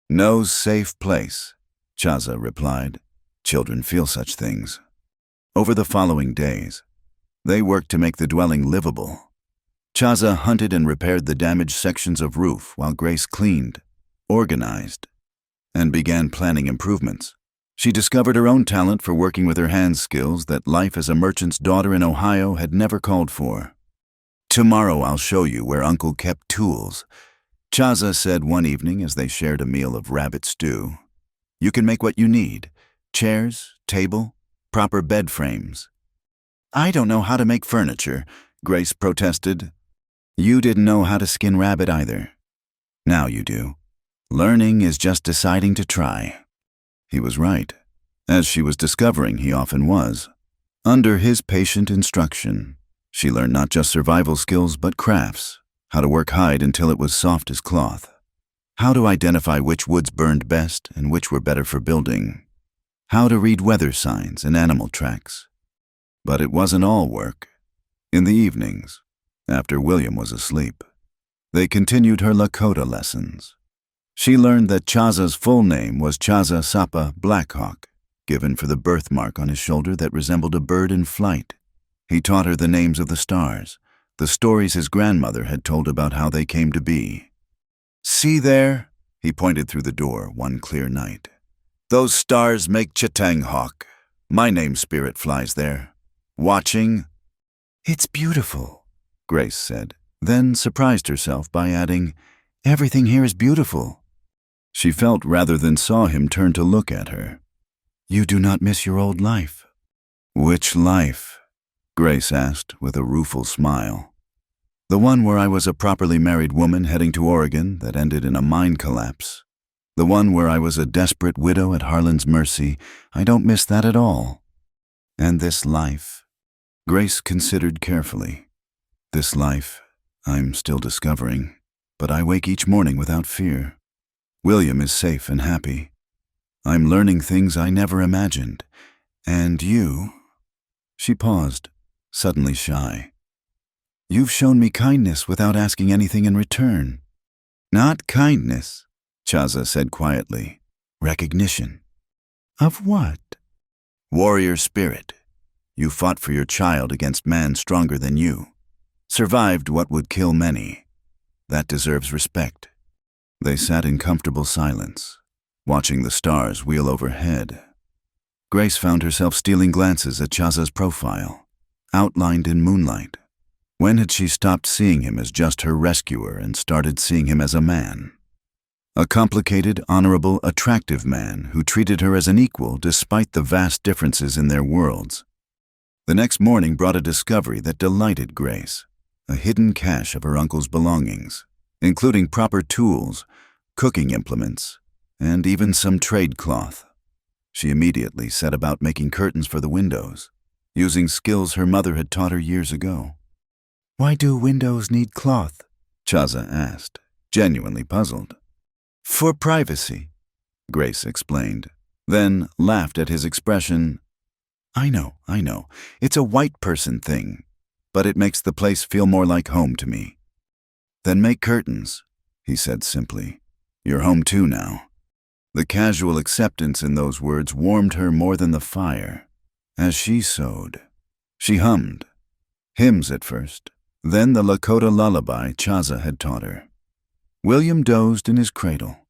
S1: "No safe place," Chaza replied. "Children feel such things." Over the following days, they worked to make the dwelling livable. Chaza hunted and repaired the damaged sections of roof while Grace cleaned, organized, and began planning improvements. She discovered her own talent for working with her hands, skills that life as a merchant's daughter in Ohio had never called for. "Tomorrow I'll show you where Uncle kept tools," Chaza said one evening as they shared a meal of rabbit stew. "You can make what you need: chairs, table, proper bed frames." "I don't know how to make furniture," Grace protested. "You didn't know how to skin rabbit either. Now you do. Learning is just deciding to try." He was right, as she was discovering he often was. Under his patient instruction, she learned not just survival skills but crafts, how to work hide until it was soft as cloth, how to identify which woods burned best and which were better for building, how to read weather signs and animal tracks. But it wasn't all work. In the evenings, after William was asleep, they continued her Lakota lessons. She learned that Chaza's full name was Chaza Sapa Blackhawk, given for the birthmark on his shoulder that resembled a bird in flight. He taught her the names of the stars, the stories his grandmother had told about how they came to be. "See there?" He pointed through the door one clear night. "Those stars make Chitanghawk. My name spirit flies there. Watching." "It's beautiful," Grace said, then surprised herself by adding, "Everything here is beautiful." She felt rather than saw him turn to look at her. "You do not miss your old life." "Which life?" Grace asked with a rueful smile. "The one where I was a properly married woman heading to Oregon that ended in a mine collapse. The one where I was a desperate widow at Harlan's mercy. I don't miss that at all." "And this life?" Grace considered carefully. "This life, I'm still discovering, but I wake each morning without fear. William is safe and happy. I'm learning things I never imagined. And you—" She paused, suddenly shy. "You've shown me kindness without asking anything in return." "Not kindness," Chaza said quietly. "Recognition." "Of what?" "Warrior spirit. You fought for your child against man stronger than you. Survived what would kill many. That deserves respect." They sat in comfortable silence, watching the stars wheel overhead. Grace found herself stealing glances at Chaza's profile, outlined in moonlight. When had she stopped seeing him as just her rescuer and started seeing him as a man? A complicated, honorable, attractive man who treated her as an equal despite the vast differences in their worlds. The next morning brought a discovery that delighted Grace, a hidden cache of her uncle's belongings, including proper tools, cooking implements, and even some trade cloth. She immediately set about making curtains for the windows, using skills her mother had taught her years ago. "Why do windows need cloth?" Chaza asked, genuinely puzzled. "For privacy," Grace explained, then laughed at his expression. I know. It's a white person thing, but it makes the place feel more like home to me." "Then make curtains," he said simply. "You're home too now." The casual acceptance in those words warmed her more than the fire. As she sewed, she hummed. Hymns at first, then the Lakota lullaby Chaza had taught her. William dozed in his cradle,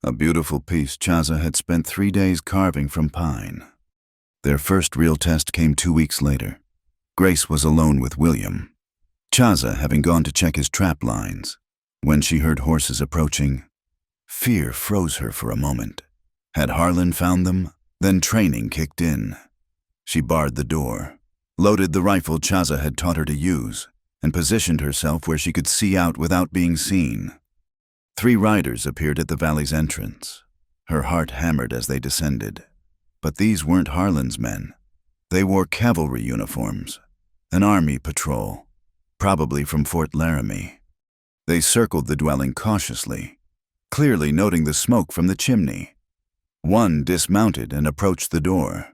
S1: a beautiful piece Chaza had spent 3 days carving from pine. Their first real test came 2 weeks later. Grace was alone with William, Chaza having gone to check his trap lines. When she heard horses approaching, fear froze her for a moment. Had Harlan found them? Then training kicked in. She barred the door, loaded the rifle Chaza had taught her to use, and positioned herself where she could see out without being seen. 3 riders appeared at the valley's entrance. Her heart hammered as they descended. But these weren't Harlan's men. They wore cavalry uniforms, an army patrol, probably from Fort Laramie. They circled the dwelling cautiously, clearly noting the smoke from the chimney. One dismounted and approached the door.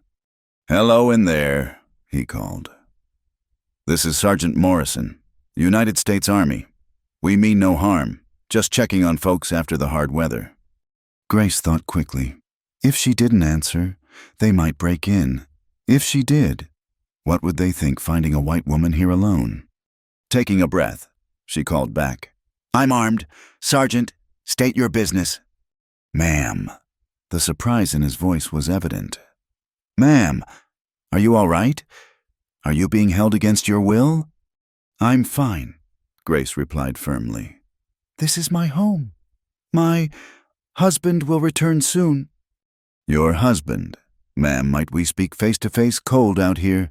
S1: "Hello in there," he called. "This is Sergeant Morrison, United States Army. We mean no harm, just checking on folks after the hard weather." Grace thought quickly. If she didn't answer, they might break in. If she did, What would they think finding a white woman here alone? Taking a breath, she called back. I'm armed. Sergeant, state your business. Ma'am. The surprise in his voice was evident. Ma'am, are you all right? Are you being held against your will? I'm fine, Grace replied firmly. This is my home. My husband will return soon. Your husband? Ma'am, might we speak face-to-face? Cold out here,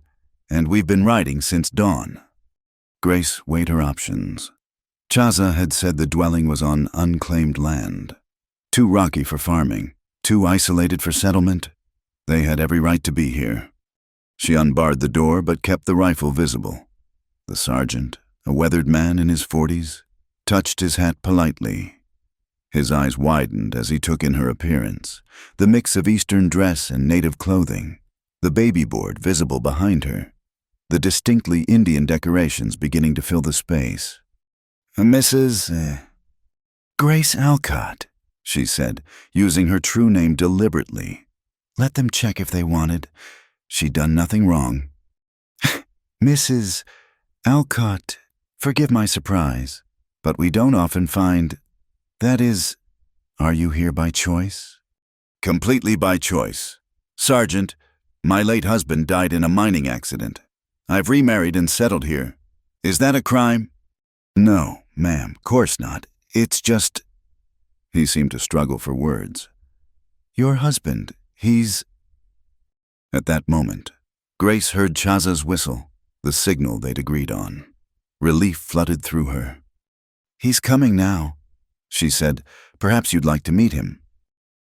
S1: and we've been riding since dawn. Grace weighed her options. Chaza had said the dwelling was on unclaimed land. Too rocky for farming, too isolated for settlement. They had every right to be here. She unbarred the door but kept the rifle visible. The sergeant, a weathered man in his 40s, touched his hat politely. His eyes widened as he took in her appearance, the mix of Eastern dress and native clothing, the baby board visible behind her, the distinctly Indian decorations beginning to fill the space. Mrs. Grace Alcott, she said, using her true name deliberately. Let them check if they wanted. She'd done nothing wrong. Mrs. Alcott, forgive my surprise, but we don't often find... That is, are you here by choice? Completely by choice. Sergeant, my late husband died in a mining accident. I've remarried and settled here. Is that a crime? No, ma'am, course not. It's just... He seemed to struggle for words. Your husband, he's... At that moment, Grace heard Chaza's whistle, the signal they'd agreed on. Relief flooded through her. He's coming now, she said. Perhaps you'd like to meet him.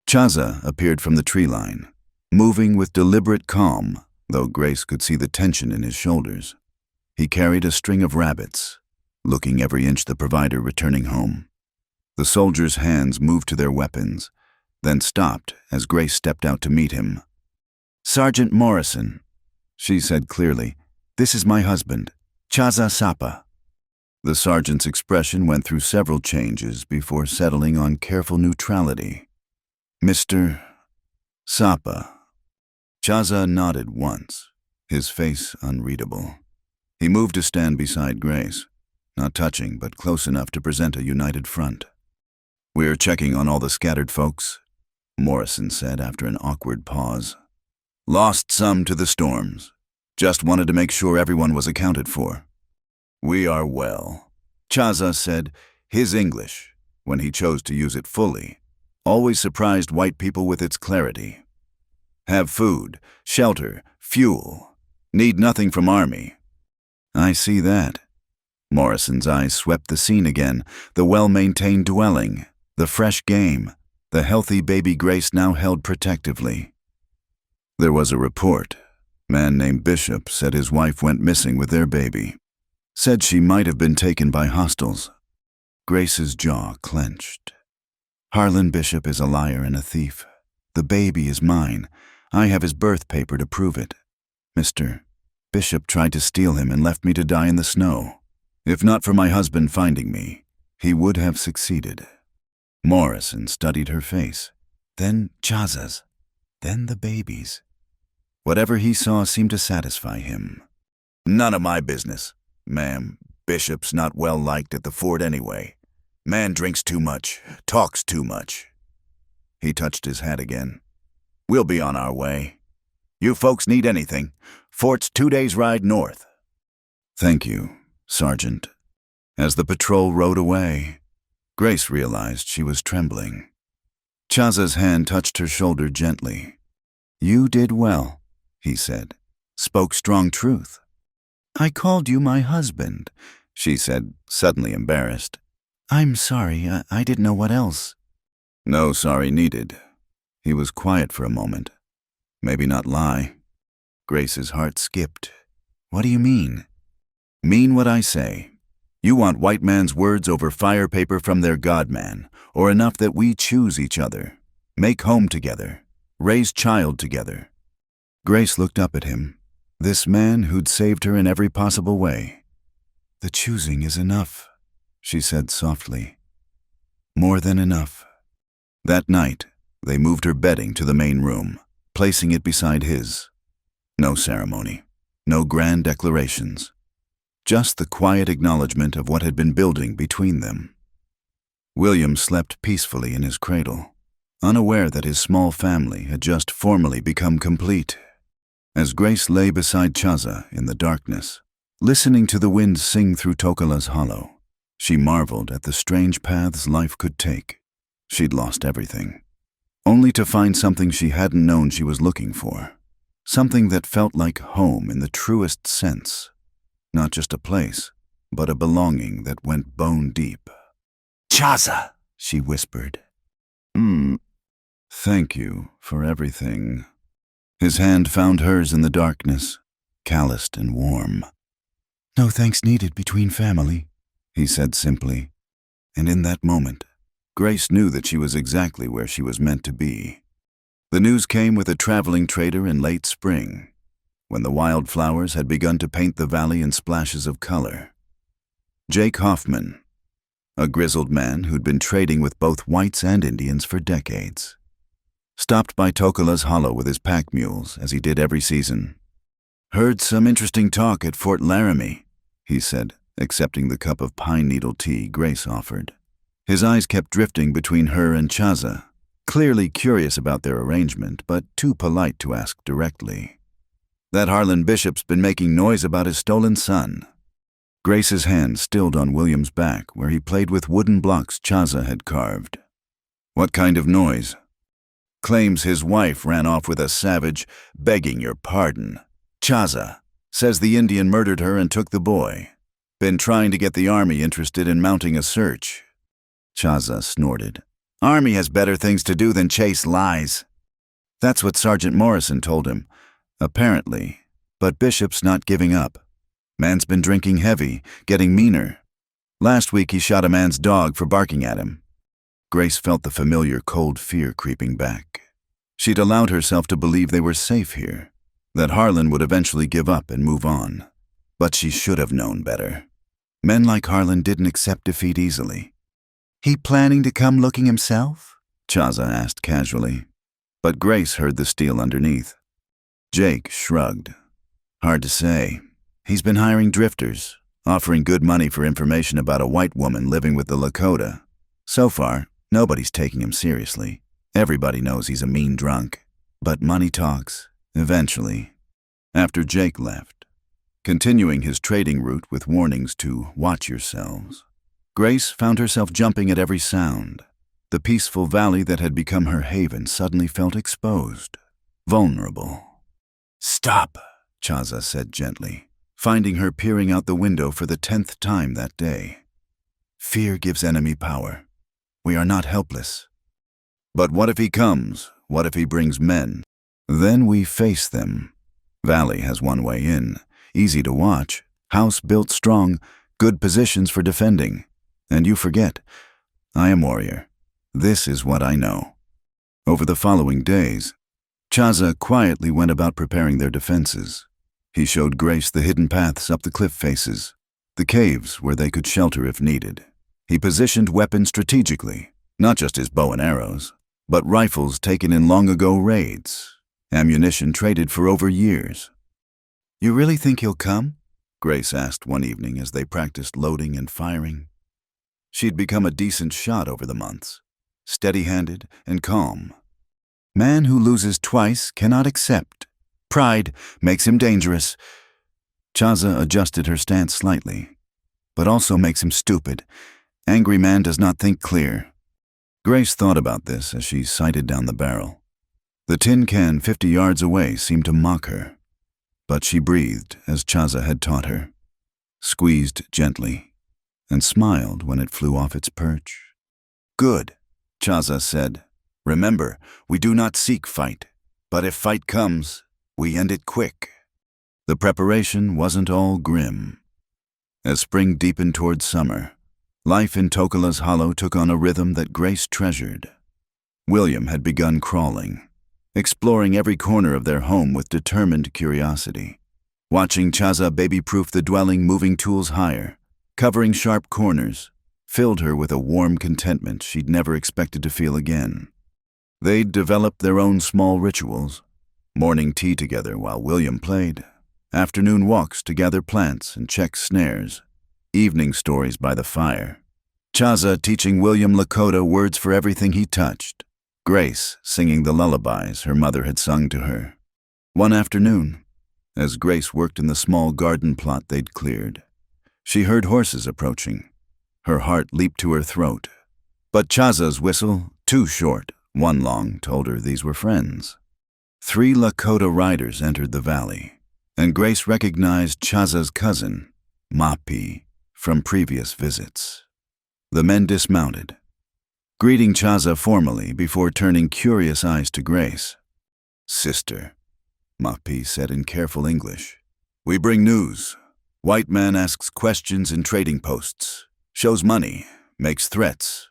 S1: Chaza appeared from the tree line, moving with deliberate calm, though Grace could see the tension in his shoulders. He carried a string of rabbits, looking every inch the provider returning home. The soldiers' hands moved to their weapons, then stopped as Grace stepped out to meet him. Sergeant Morrison, she said clearly, this is my husband, Chaza Sapa. The sergeant's expression went through several changes before settling on careful neutrality. Mr. Sapa. Chaza nodded once, his face unreadable. He moved to stand beside Grace, not touching but close enough to present a united front. We're checking on all the scattered folks, Morrison said after an awkward pause. Lost some to the storms. Just wanted to make sure everyone was accounted for. We are well. Chaza said his English, when he chose to use it fully, always surprised white people with its clarity. Have food, shelter, fuel. Need nothing from Army. I see that. Morrison's eyes swept the scene again, the well-maintained dwelling, the fresh game, the healthy baby Grace now held protectively. There was a report. Man named Bishop said his wife went missing with their baby. Said she might have been taken by hostiles. Grace's jaw clenched. Harlan Bishop is a liar and a thief. The baby is mine. I have his birth paper to prove it. Mr. Bishop tried to steal him and left me to die in the snow. If not for my husband finding me, he would have succeeded. Morrison studied her face, then Chaza's, then the baby's. Whatever he saw seemed to satisfy him. None of my business, ma'am. Bishop's not well liked at the fort anyway. Man drinks too much, talks too much. He touched his hat again. We'll be on our way. You folks need anything, fort's 2 days' ride north. Thank you, Sergeant. As the patrol rode away, Grace realized she was trembling. Chaza's hand touched her shoulder gently. You did well, he said. Spoke strong truth. I called you my husband, she said, suddenly embarrassed. I'm sorry, I didn't know what else. No sorry needed. He was quiet for a moment. Maybe not lie. Grace's heart skipped. What do you mean? Mean what I say. You want white man's words over fire paper from their godman, or enough that we choose each other, make home together, raise child together. Grace looked up at him, this man who'd saved her in every possible way. The choosing is enough, she said softly. More than enough. That night, they moved her bedding to the main room, placing it beside his. No ceremony. No grand declarations. Just the quiet acknowledgement of what had been building between them. William slept peacefully in his cradle, unaware that his small family had just formally become complete. As Grace lay beside Chaza in the darkness, listening to the wind sing through Tokala's hollow, she marveled at the strange paths life could take. She'd lost everything, only to find something she hadn't known she was looking for. Something that felt like home in the truest sense. Not just a place, but a belonging that went bone deep.
S2: "Chaza,"
S1: she whispered. Thank you for everything." His hand found hers in the darkness, calloused and warm. "No thanks needed between family," he said simply. And in that moment, Grace knew that she was exactly where she was meant to be. The news came with a traveling trader in late spring, when the wildflowers had begun to paint the valley in splashes of color. Jake Hoffman, a grizzled man who'd been trading with both whites and Indians for decades, stopped by Tokala's hollow with his pack mules, as he did every season. "Heard some interesting talk at Fort Laramie," he said, accepting the cup of pine needle tea Grace offered. His eyes kept drifting between her and Chaza, clearly curious about their arrangement, but too polite to ask directly. "That Harlan Bishop's been making noise about his stolen son." Grace's hand stilled on William's back where he played with wooden blocks Chaza had carved. "What kind of noise?" "Claims his wife ran off with a savage, begging your pardon. Chaza says the Indian murdered her and took the boy. Been trying to get the army interested in mounting a search." Chaza snorted. "Army has better things to do than chase lies." That's what Sergeant Morrison told him, apparently, but Bishop's not giving up. Man's been drinking heavy, getting meaner. Last week he shot a man's dog for barking at him. Grace felt the familiar cold fear creeping back. She'd allowed herself to believe they were safe here, that Harlan would eventually give up and move on. But she should have known better. Men like Harlan didn't accept defeat easily. "He planning to come looking himself?" Chaza asked casually. But Grace heard the steel underneath. Jake shrugged. "Hard to say. He's been hiring drifters, offering good money for information about a white woman living with the Lakota. So far, nobody's taking him seriously. Everybody knows he's a mean drunk. But money talks, eventually." After Jake left, continuing his trading route with warnings to watch yourselves, Grace found herself jumping at every sound. The peaceful valley that had become her haven suddenly felt exposed, vulnerable. "Stop," Chaza said gently, finding her peering out the window for the 10th time that day. "Fear gives enemy power. We are not helpless." "But what if he comes? What if he brings men?" "Then we face them. Valley has one way in, easy to watch, house built strong, good positions for defending. And you forget, I am warrior. This is what I know." Over the following days, Chaza quietly went about preparing their defenses. He showed Grace the hidden paths up the cliff faces, the caves where they could shelter if needed. He positioned weapons strategically, not just his bow and arrows, but rifles taken in long-ago raids, ammunition traded for over years. "You really think he'll come?" Grace asked one evening as they practiced loading and firing. She'd become a decent shot over the months, steady-handed and calm. "Man who loses twice cannot accept. Pride makes him dangerous." Chaza adjusted her stance slightly. "But also makes him stupid. Angry man does not think clear." Grace thought about this as she sighted down the barrel. The tin can 50 yards away seemed to mock her. But she breathed as Chaza had taught her, squeezed gently, and smiled when it flew off its perch. "Good," Chaza said. "Remember, we do not seek fight, but if fight comes, we end it quick." The preparation wasn't all grim. As spring deepened toward summer, life in Tokala's hollow took on a rhythm that Grace treasured. William had begun crawling, exploring every corner of their home with determined curiosity. Watching Chaza baby-proof the dwelling, moving tools higher, covering sharp corners, filled her with a warm contentment she'd never expected to feel again. They'd developed their own small rituals, morning tea together while William played, Afternoon walks to gather plants and check snares. Evening stories by the fire. Chaza teaching William Lakota words for everything he touched. Grace singing the lullabies her mother had sung to her. One afternoon, as Grace worked in the small garden plot they'd cleared, she heard horses approaching. Her heart leaped to her throat. But Chaza's whistle, two short, one long, told her these were friends. 3 Lakota riders entered the valley, and Grace recognized Chaza's cousin, Mapi, from previous visits. The men dismounted, greeting Chaza formally before turning curious eyes to Grace. "Sister," Mapi said in careful English, "we bring news. White man asks questions in trading posts, shows money, makes threats."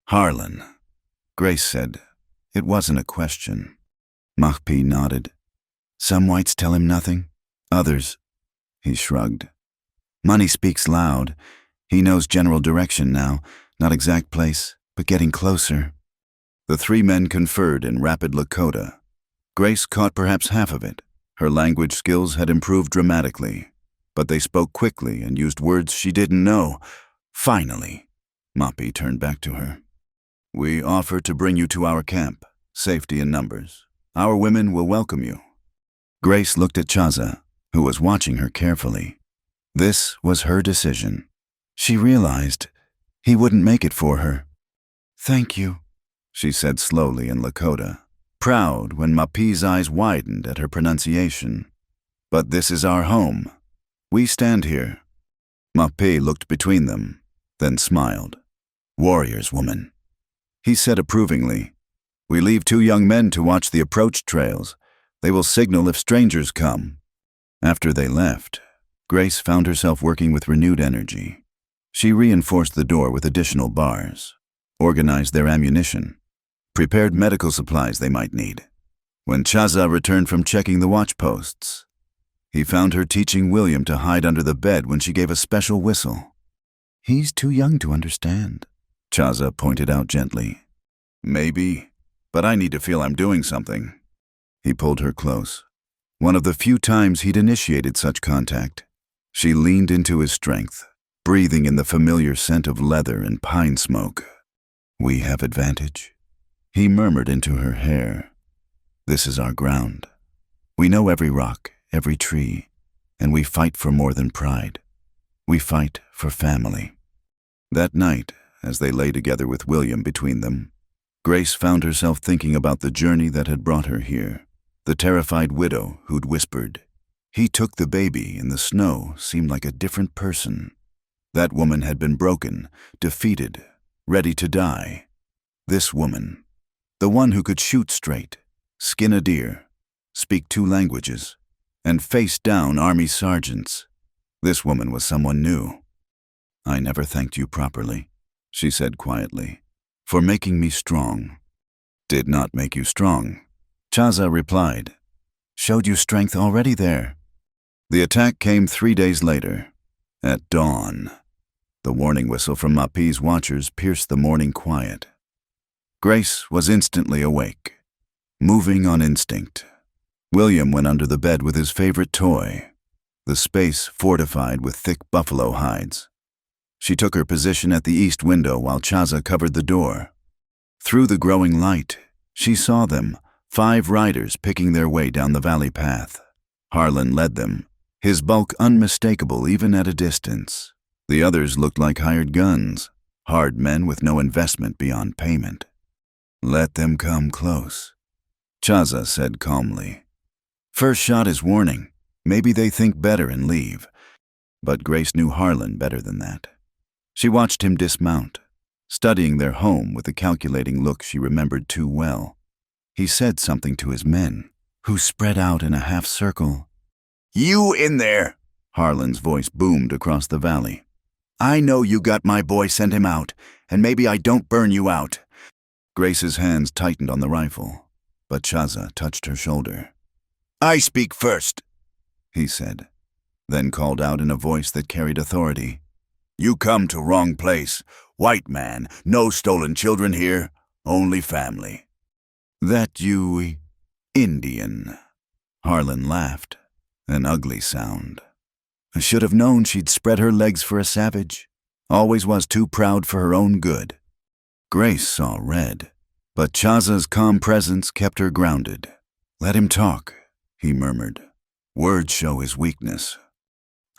S1: "Harlan," Grace said. It wasn't a question. Mapi nodded. "Some whites tell him nothing. Others," he shrugged. "Money speaks loud. He knows general direction now, not exact place, but getting closer." The 3 men conferred in rapid Lakota. Grace caught perhaps half of it. Her language skills had improved dramatically, but they spoke quickly and used words she didn't know. "Finally," Mapi turned back to her. "We offer to bring you to our camp, safety in numbers. Our women will welcome you." Grace looked at Chaza, who was watching her carefully. This was her decision. She realized he wouldn't make it for her. "Thank you," she said slowly in Lakota, proud when Mapi's eyes widened at her pronunciation. "But this is our home. We stand here." Mapi looked between them, then smiled. "Warriors, woman," he said approvingly. "We leave 2 young men to watch the approach trails. They will signal if strangers come." After they left, Grace found herself working with renewed energy. She reinforced the door with additional bars, organized their ammunition, prepared medical supplies they might need. When Chaza returned from checking the watch posts, he found her teaching William to hide under the bed when she gave a special whistle. "He's too young to understand," Chaza pointed out gently. "Maybe, but I need to feel I'm doing something." He pulled her close. One of the few times he'd initiated such contact. She leaned into his strength, breathing in the familiar scent of leather and pine smoke. "We have advantage," he murmured into her hair. "This is our ground. We know every rock, every tree, and we fight for more than pride. We fight for family." That night, as they lay together with William between them, Grace found herself thinking about the journey that had brought her here. The terrified widow who'd whispered, "He took the baby in the snow," seemed like a different person. That woman had been broken, defeated, ready to die. This woman, the one who could shoot straight, skin a deer, speak 2 languages, and face down army sergeants. This woman was someone new. "I never thanked you properly," she said quietly, "for making me strong." "Did not make you strong," Chaza replied. "Showed you strength already there." The attack came 3 days later, at dawn. The warning whistle from Mapi's watchers pierced the morning quiet. Grace was instantly awake, moving on instinct. William went under the bed with his favorite toy, the space fortified with thick buffalo hides. She took her position at the east window while Chaza covered the door. Through the growing light, she saw them, 5 riders picking their way down the valley path. Harlan led them, his bulk unmistakable even at a distance. The others looked like hired guns, hard men with no investment beyond payment. "Let them come close," Chaza said calmly. "First shot is warning. Maybe they think better and leave." But Grace knew Harlan better than that. She watched him dismount, studying their home with the calculating look she remembered too well. He said something to his men, who spread out in a half circle.
S2: You in there!
S1: Harlan's voice boomed across the valley.
S2: I know you got my boy, send him out, and maybe I don't burn you out.
S1: Grace's hands tightened on the rifle, but Chaza touched her shoulder.
S2: I speak first,
S1: he said, then called out in a voice that carried authority.
S2: You come to wrong place. White man, no stolen children here, only family.
S1: That you, Indian. Harlan laughed. An ugly sound. I should have known she'd spread her legs for a savage. Always was too proud for her own good. Grace saw red, but Chaza's calm presence kept her grounded. Let him talk, he murmured. Words show his weakness.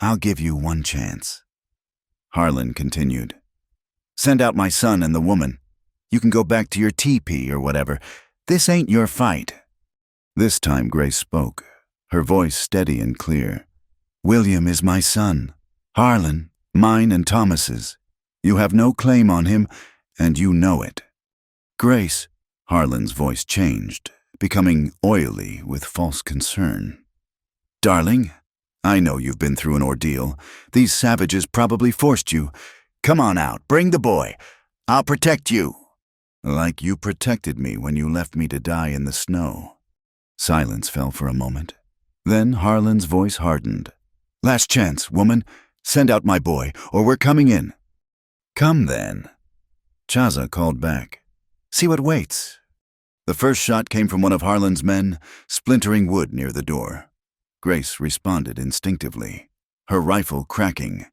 S1: I'll give you one chance. Harlan continued. Send out my son and the woman. You can go back to your teepee or whatever. This ain't your fight. This time Grace spoke, her voice steady and clear. William is my son. Harlan, mine and Thomas's. You have no claim on him, and you know it. Grace, Harlan's voice changed, becoming oily with false concern. Darling, I know you've been through an ordeal. These savages probably forced you. Come on out, bring the boy. I'll protect you. Like you protected me when you left me to die in the snow. Silence fell for a moment. Then Harlan's voice hardened. Last chance, woman. Send out my boy, or we're coming in. Come then. Chaza called back. See what waits. The first shot came from one of Harlan's men, splintering wood near the door. Grace responded instinctively, her rifle cracking.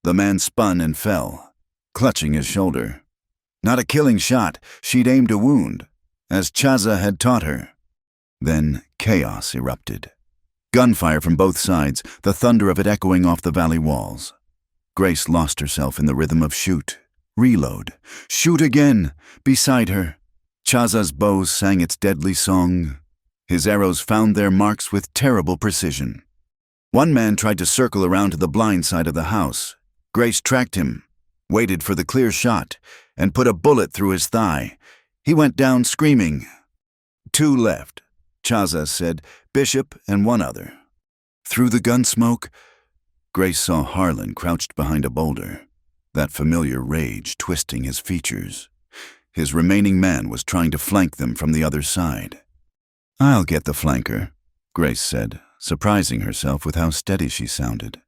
S1: The man spun and fell, clutching his shoulder. Not a killing shot, she'd aimed a wound, as Chaza had taught her. Then chaos erupted. Gunfire from both sides, the thunder of it echoing off the valley walls. Grace lost herself in the rhythm of shoot, reload, shoot again, beside her. Chaza's bow sang its deadly song. His arrows found their marks with terrible precision. One man tried to circle around to the blind side of the house. Grace tracked him, waited for the clear shot, and put a bullet through his thigh. He went down screaming. Two left, Chaza said, Bishop and one other. Through the gun smoke, Grace saw Harlan crouched behind a boulder, that familiar rage twisting his features. His remaining man was trying to flank them from the other side. I'll get the flanker, Grace said, surprising herself with how steady she sounded.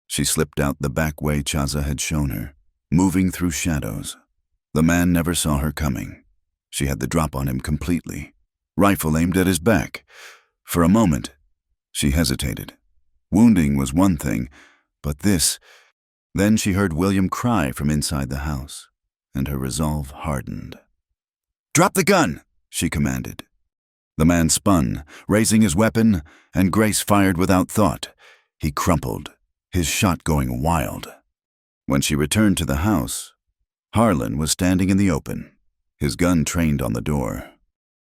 S1: She slipped out the back way Chaza had shown her, moving through shadows. The man never saw her coming. She had the drop on him completely, rifle aimed at his back. For a moment, she hesitated. Wounding was one thing, but this... Then she heard William cry from inside the house, and her resolve hardened. Drop the gun, she commanded. The man spun, raising his weapon, and Grace fired without thought. He crumpled, his shot going wild. When she returned to the house, Harlan was standing in the open, his gun trained on the door.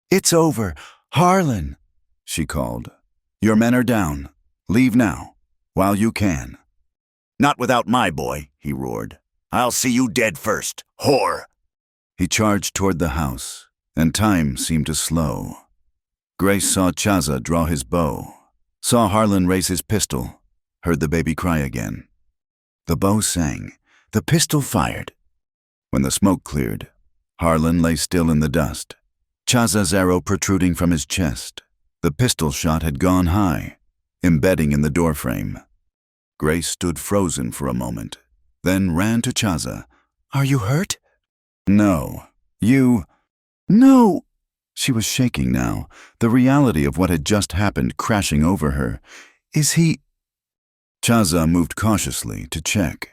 S1: It's over, Harlan, she called. Your men are down. Leave now, while you can.
S2: Not without my boy, he roared. I'll see you dead first, whore.
S1: He charged toward the house, and time seemed to slow. Grace saw Chaza draw his bow, saw Harlan raise his pistol, heard the baby cry again. The bow sang, the pistol fired. When the smoke cleared, Harlan lay still in the dust, Chaza's arrow protruding from his chest. The pistol shot had gone high, embedding in the doorframe. Grace stood frozen for a moment, then ran to Chaza. Are you hurt? No. You... No! She was shaking now, the reality of what had just happened crashing over her. Is he... Chaza moved cautiously to check.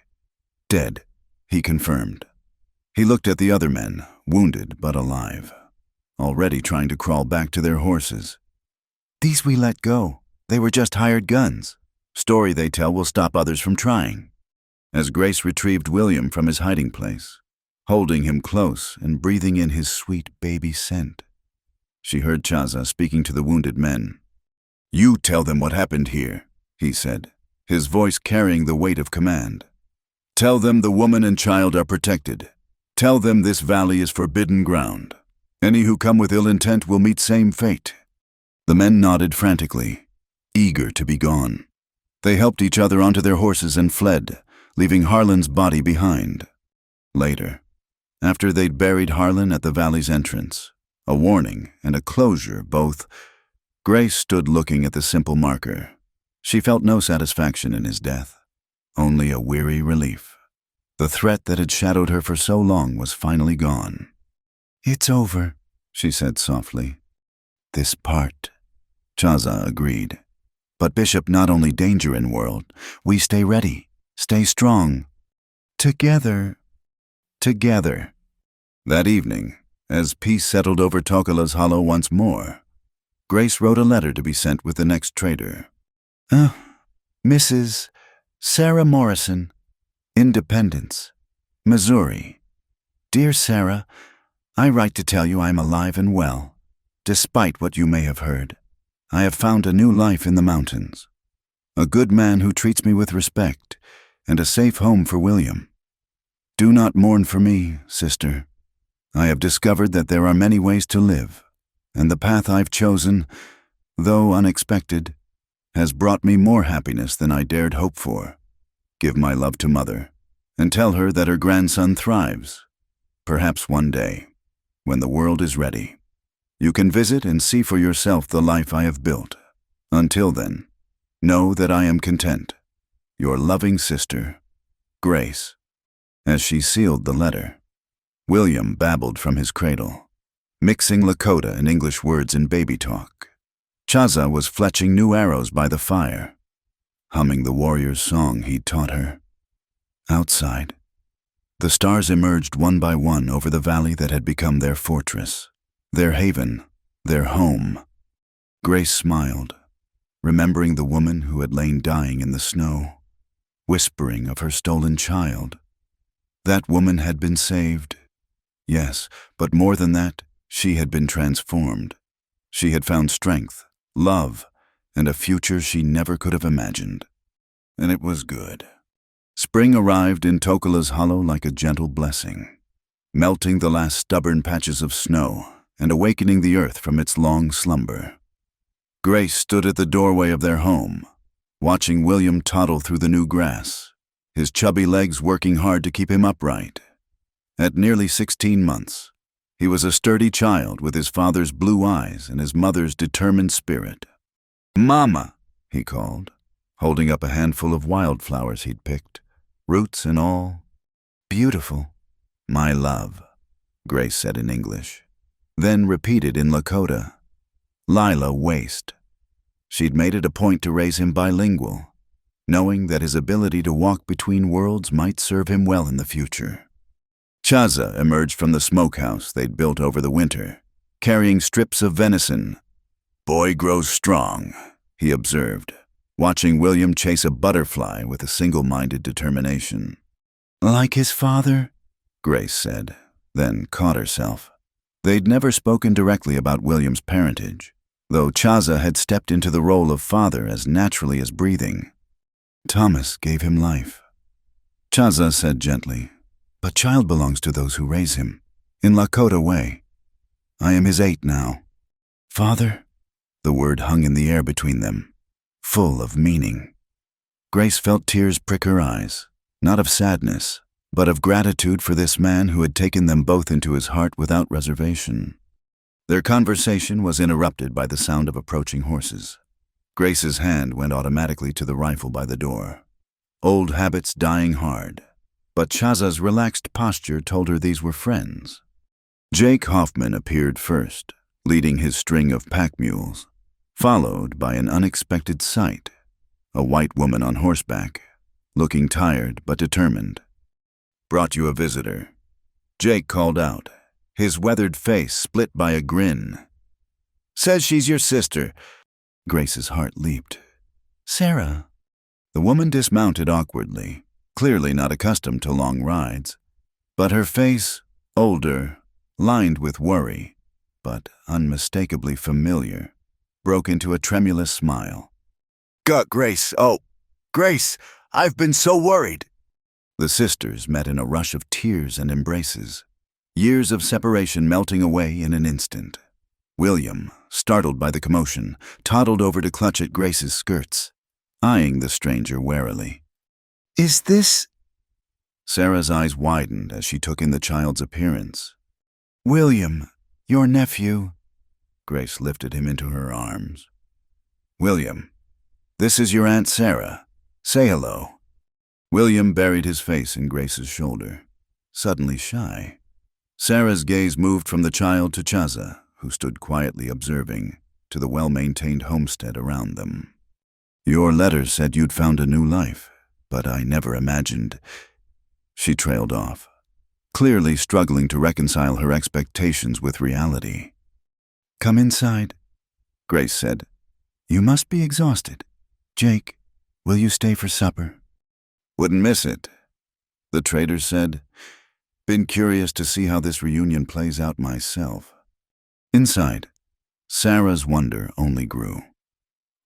S1: Dead, he confirmed. He looked at the other men, wounded but alive, already trying to crawl back to their horses. These we let go. They were just hired guns. Story they tell will stop others from trying. As Grace retrieved William from his hiding place, holding him close and breathing in his sweet baby scent, she heard Chaza speaking to the wounded men. You tell them what happened here, he said, his voice carrying the weight of command. Tell them the woman and child are protected. Tell them this valley is forbidden ground. Any who come with ill intent will meet same fate. The men nodded frantically, eager to be gone. They helped each other onto their horses and fled, leaving Harlan's body behind. Later, after they'd buried Harlan at the valley's entrance, a warning and a closure both, Grace stood looking at the simple marker. She felt no satisfaction in his death, only a weary relief. The threat that had shadowed her for so long was finally gone. It's over, she said softly. This part, Chaza agreed. But Bishop, not only danger in world, we stay ready, stay strong. Together. Together. That evening, as peace settled over Tokala's Hollow once more, Grace wrote a letter to be sent with the next trader. Mrs. Sarah Morrison, Independence, Missouri. Dear Sarah, I write to tell you I am alive and well. Despite what you may have heard, I have found a new life in the mountains. A good man who treats me with respect, and a safe home for William. Do not mourn for me, sister. I have discovered that there are many ways to live, and the path I've chosen, though unexpected, has brought me more happiness than I dared hope for. Give my love to Mother, and tell her that her grandson thrives. Perhaps one day, when the world is ready, you can visit and see for yourself the life I have built. Until then, know that I am content. Your loving sister, Grace. As she sealed the letter, William babbled from his cradle, mixing Lakota and English words in baby talk. Chaza was fletching new arrows by the fire, humming the warrior's song he'd taught her. Outside, the stars emerged one by one over the valley that had become their fortress, their haven, their home. Grace smiled, remembering the woman who had lain dying in the snow, whispering of her stolen child. That woman had been saved. Yes, but more than that, she had been transformed. She had found strength, love, and a future she never could have imagined. And it was good. Spring arrived in Tokala's Hollow like a gentle blessing, melting the last stubborn patches of snow and awakening the earth from its long slumber. Grace stood at the doorway of their home, watching William toddle through the new grass, his chubby legs working hard to keep him upright. At nearly 16 months, he was a sturdy child with his father's blue eyes and his mother's determined spirit. "Mama," he called, holding up a handful of wildflowers he'd picked, roots and all. "Beautiful." "My love," Grace said in English, then repeated in Lakota. "Lila waste." She'd made it a point to raise him bilingual, knowing that his ability to walk between worlds might serve him well in the future. Chaza emerged from the smokehouse they'd built over the winter, carrying strips of venison. "Boy grows strong," he observed, watching William chase a butterfly with a single-minded determination. "Like his father?" Grace said, then caught herself. They'd never spoken directly about William's parentage, though Chaza had stepped into the role of father as naturally as breathing. "Thomas gave him life," Chaza said gently, "but child belongs to those who raise him, in Lakota way. I am his 8 now." "Father?" The word hung in the air between them, full of meaning. Grace felt tears prick her eyes, not of sadness, but of gratitude for this man who had taken them both into his heart without reservation. Their conversation was interrupted by the sound of approaching horses. Grace's hand went automatically to the rifle by the door, old habits dying hard, but Chaza's relaxed posture told her these were friends. Jake Hoffman appeared first, leading his string of pack mules, followed by an unexpected sight, a white woman on horseback, looking tired but determined. "Brought you a visitor," Jake called out, his weathered face split by a grin. "Says she's your sister." Grace's heart leaped. "Sarah." The woman dismounted awkwardly, clearly not accustomed to long rides, but her face, older, lined with worry, but unmistakably familiar, broke into a tremulous smile.
S2: Grace, oh, Grace, I've been so worried."
S1: The sisters met in a rush of tears and embraces, years of separation melting away in an instant. William, startled by the commotion, toddled over to clutch at Grace's skirts, eyeing the stranger warily. "Is this—" Sarah's eyes widened as she took in the child's appearance. "William, your nephew." Grace lifted him into her arms. "William, this is your Aunt Sarah. Say hello." William buried his face in Grace's shoulder, suddenly shy. Sarah's gaze moved from the child to Chaza, who stood quietly observing, to the well-maintained homestead around them. Your letter said you'd found a new life, but I never imagined. She trailed off, clearly struggling to reconcile her expectations with reality. Come inside, Grace said. You must be exhausted. Jake, will you stay for supper? Wouldn't miss it, the trader said. Been curious to see how this reunion plays out myself. Inside, Sarah's wonder only grew.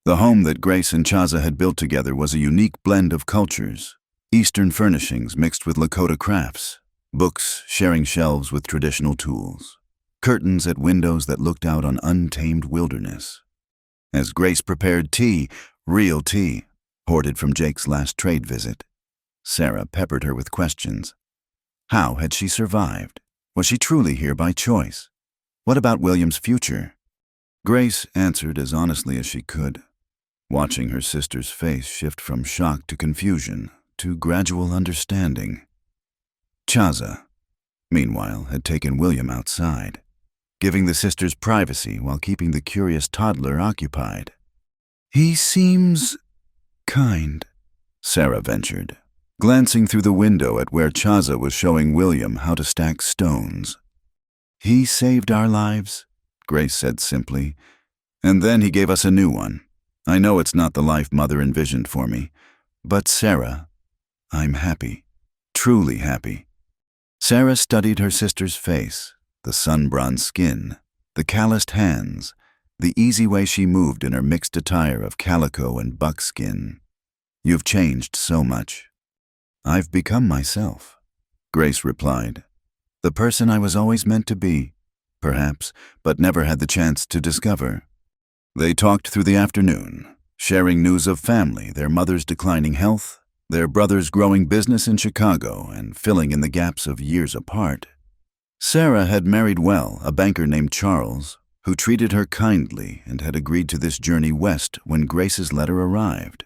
S1: The home that Grace and Chaza had built together was a unique blend of cultures, Eastern furnishings mixed with Lakota crafts, books sharing shelves with traditional tools, curtains at windows that looked out on untamed wilderness. As Grace prepared tea, real tea, hoarded from Jake's last trade visit, Sarah peppered her with questions. How had she survived? Was she truly here by choice? What about William's future? Grace answered as honestly as she could, watching her sister's face shift from shock to confusion to gradual understanding. Chaza, meanwhile, had taken William outside, giving the sisters privacy while keeping the curious toddler occupied. He seems kind, Sarah ventured, glancing through the window at where Chaza was showing William how to stack stones. He saved our lives, Grace said simply, and then he gave us a new one. I know it's not the life Mother envisioned for me, but Sarah, I'm happy, truly happy. Sarah studied her sister's face, the sun-bronzed skin, the calloused hands, the easy way she moved in her mixed attire of calico and buckskin. You've changed so much. I've become myself, Grace replied. The person I was always meant to be, perhaps, but never had the chance to discover. They talked through the afternoon, sharing news of family, their mother's declining health, their brother's growing business in Chicago, and filling in the gaps of years apart. Sarah had married well a banker named Charles, who treated her kindly and had agreed to this journey west when Grace's letter arrived.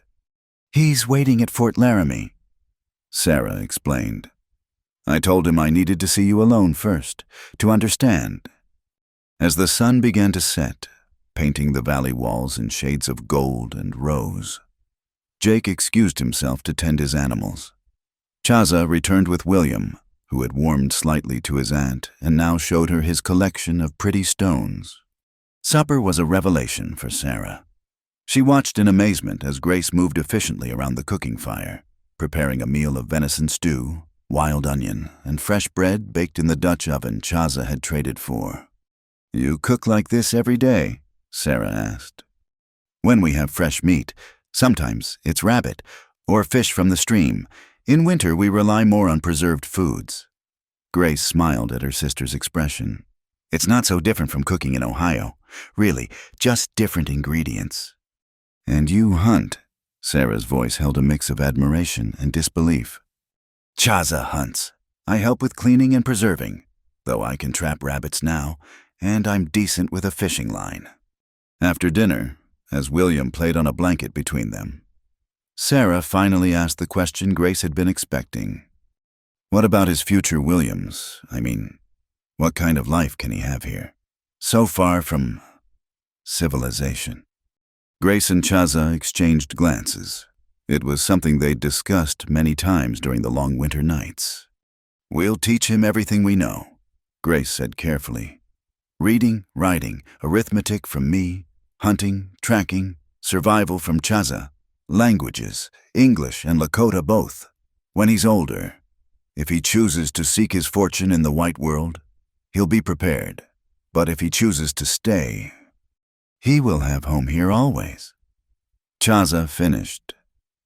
S1: He's waiting at Fort Laramie, Sarah explained. I told him I needed to see you alone first, to understand. As the sun began to set, painting the valley walls in shades of gold and rose, Jake excused himself to tend his animals. Chaza returned with William, who had warmed slightly to his aunt and now showed her his collection of pretty stones. Supper was a revelation for Sarah. She watched in amazement as Grace moved efficiently around the cooking fire, preparing a meal of venison stew, wild onion, and fresh bread baked in the Dutch oven Chaza had traded for. You cook like this every day? Sarah asked. When we have fresh meat, sometimes it's rabbit or fish from the stream. In winter, we rely more on preserved foods. Grace smiled at her sister's expression. It's not so different from cooking in Ohio. Really, just different ingredients. And you hunt? Sarah's voice held a mix of admiration and disbelief. Chaza hunts. I help with cleaning and preserving, though I can trap rabbits now, and I'm decent with a fishing line. After dinner, as William played on a blanket between them, Sarah finally asked the question Grace had been expecting. What about his future, Williams? What kind of life can he have here? So far from civilization. Grace and Chaza exchanged glances. It was something they'd discussed many times during the long winter nights. We'll teach him everything we know, Grace said carefully. Reading, writing, arithmetic from me, hunting, tracking, survival from Chaza, languages, English and Lakota both. When he's older, if he chooses to seek his fortune in the white world, he'll be prepared. But if he chooses to stay, he will have home here always. Chaza finished.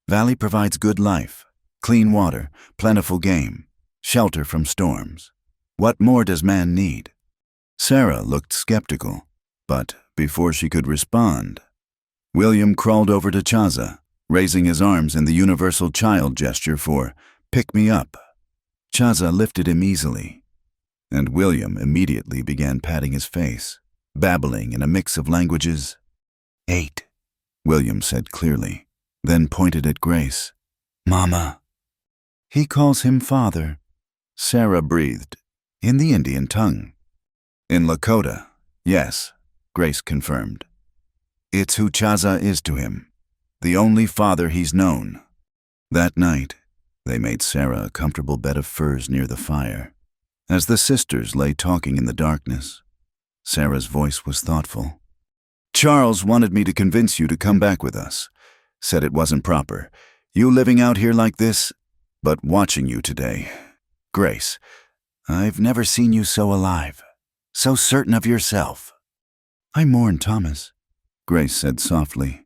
S1: Valley provides good life, clean water, plentiful game, shelter from storms. What more does man need? Sarah looked skeptical, but before she could respond, William crawled over to Chaza, raising his arms in the universal child gesture for pick me up. Chaza lifted him easily, and William immediately began patting his face, babbling in a mix of languages. 8, William said clearly, then pointed at Grace. Mama. He calls him father, Sarah breathed, in the Indian tongue. In Lakota, yes, Grace confirmed. It's who Chaza is to him. the only father he's known. That night, they made Sarah a comfortable bed of furs near the fire. As the sisters lay talking in the darkness, Sarah's voice was thoughtful. Charles wanted me to convince you to come back with us. Said it wasn't proper. You living out here like this, but watching you today. Grace, I've never seen you so alive, so certain of yourself. I mourn Thomas, Grace said softly.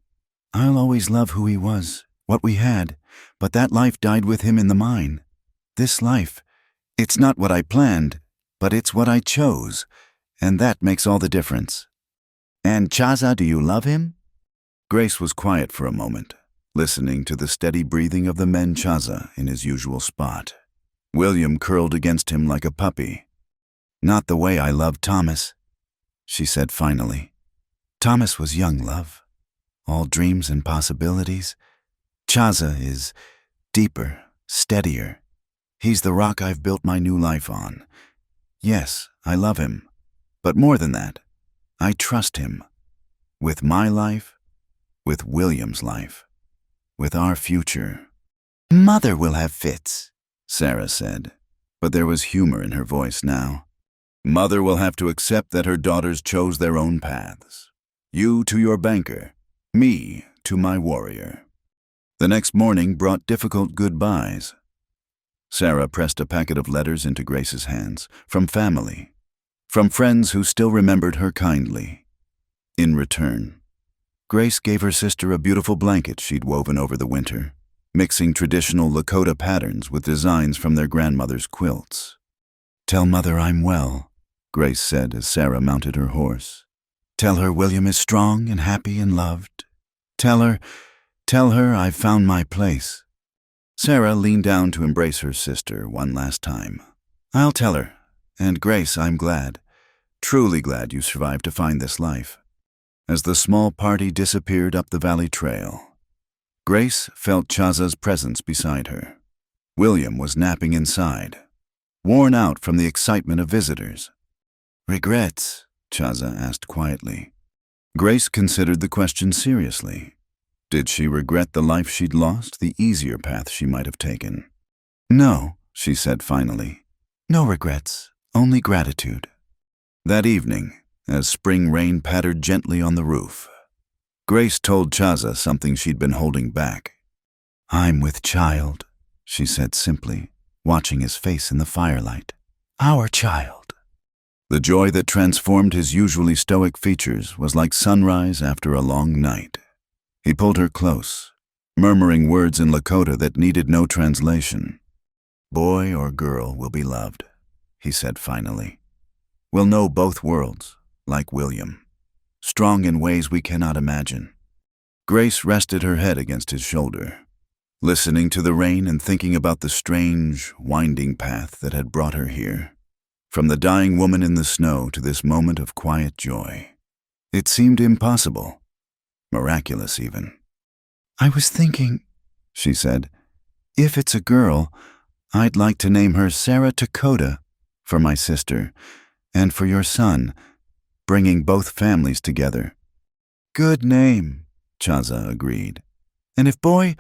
S1: I'll always love who he was, what we had, but that life died with him in the mine. This life, it's not what I planned, but it's what I chose, and that makes all the difference. And Chaza, do you love him? Grace was quiet for a moment, listening to the steady breathing of the men Chaza in his usual spot. William curled against him like a puppy. Not the way I loved Thomas, she said finally. Thomas was young, love. All dreams and possibilities. Chaza is deeper, steadier. He's the rock I've built my new life on. Yes, I love him. But more than that, I trust him. With my life, with William's life, with our future. Mother will have fits, Sarah said, but there was humor in her voice now. Mother will have to accept that her daughters chose their own paths. You to your banker, me to my warrior. The next morning brought difficult goodbyes. Sarah pressed a packet of letters into Grace's hands, from family, from friends who still remembered her kindly. In return, Grace gave her sister a beautiful blanket she'd woven over the winter, mixing traditional Lakota patterns with designs from their grandmother's quilts. Tell Mother I'm well, Grace said as Sarah mounted her horse. Tell her William is strong and happy and loved. Tell her I've found my place. Sarah leaned down to embrace her sister one last time. I'll tell her, and Grace, I'm glad, truly glad you survived to find this life. As the small party disappeared up the valley trail, Grace felt Chaza's presence beside her. William was napping inside, worn out from the excitement of visitors. Regrets? Chaza asked quietly. Grace considered the question seriously. Did she regret the life she'd lost, the easier path she might have taken? No, she said finally. No regrets, only gratitude. That evening, as spring rain pattered gently on the roof, Grace told Chaza something she'd been holding back. I'm with child, she said simply, watching his face in the firelight. Our child. The joy that transformed his usually stoic features was like sunrise after a long night. He pulled her close, murmuring words in Lakota that needed no translation. Boy or girl will be loved, he said finally. We'll know both worlds, like William, strong in ways we cannot imagine. Grace rested her head against his shoulder, listening to the rain and thinking about the strange, winding path that had brought her here. From the dying woman in the snow to this moment of quiet joy. It seemed impossible, miraculous even. I was thinking, she said, if it's a girl, I'd like to name her Sarah Dakota for my sister and for your son, bringing both families together. Good name, Chaza agreed. And if boy,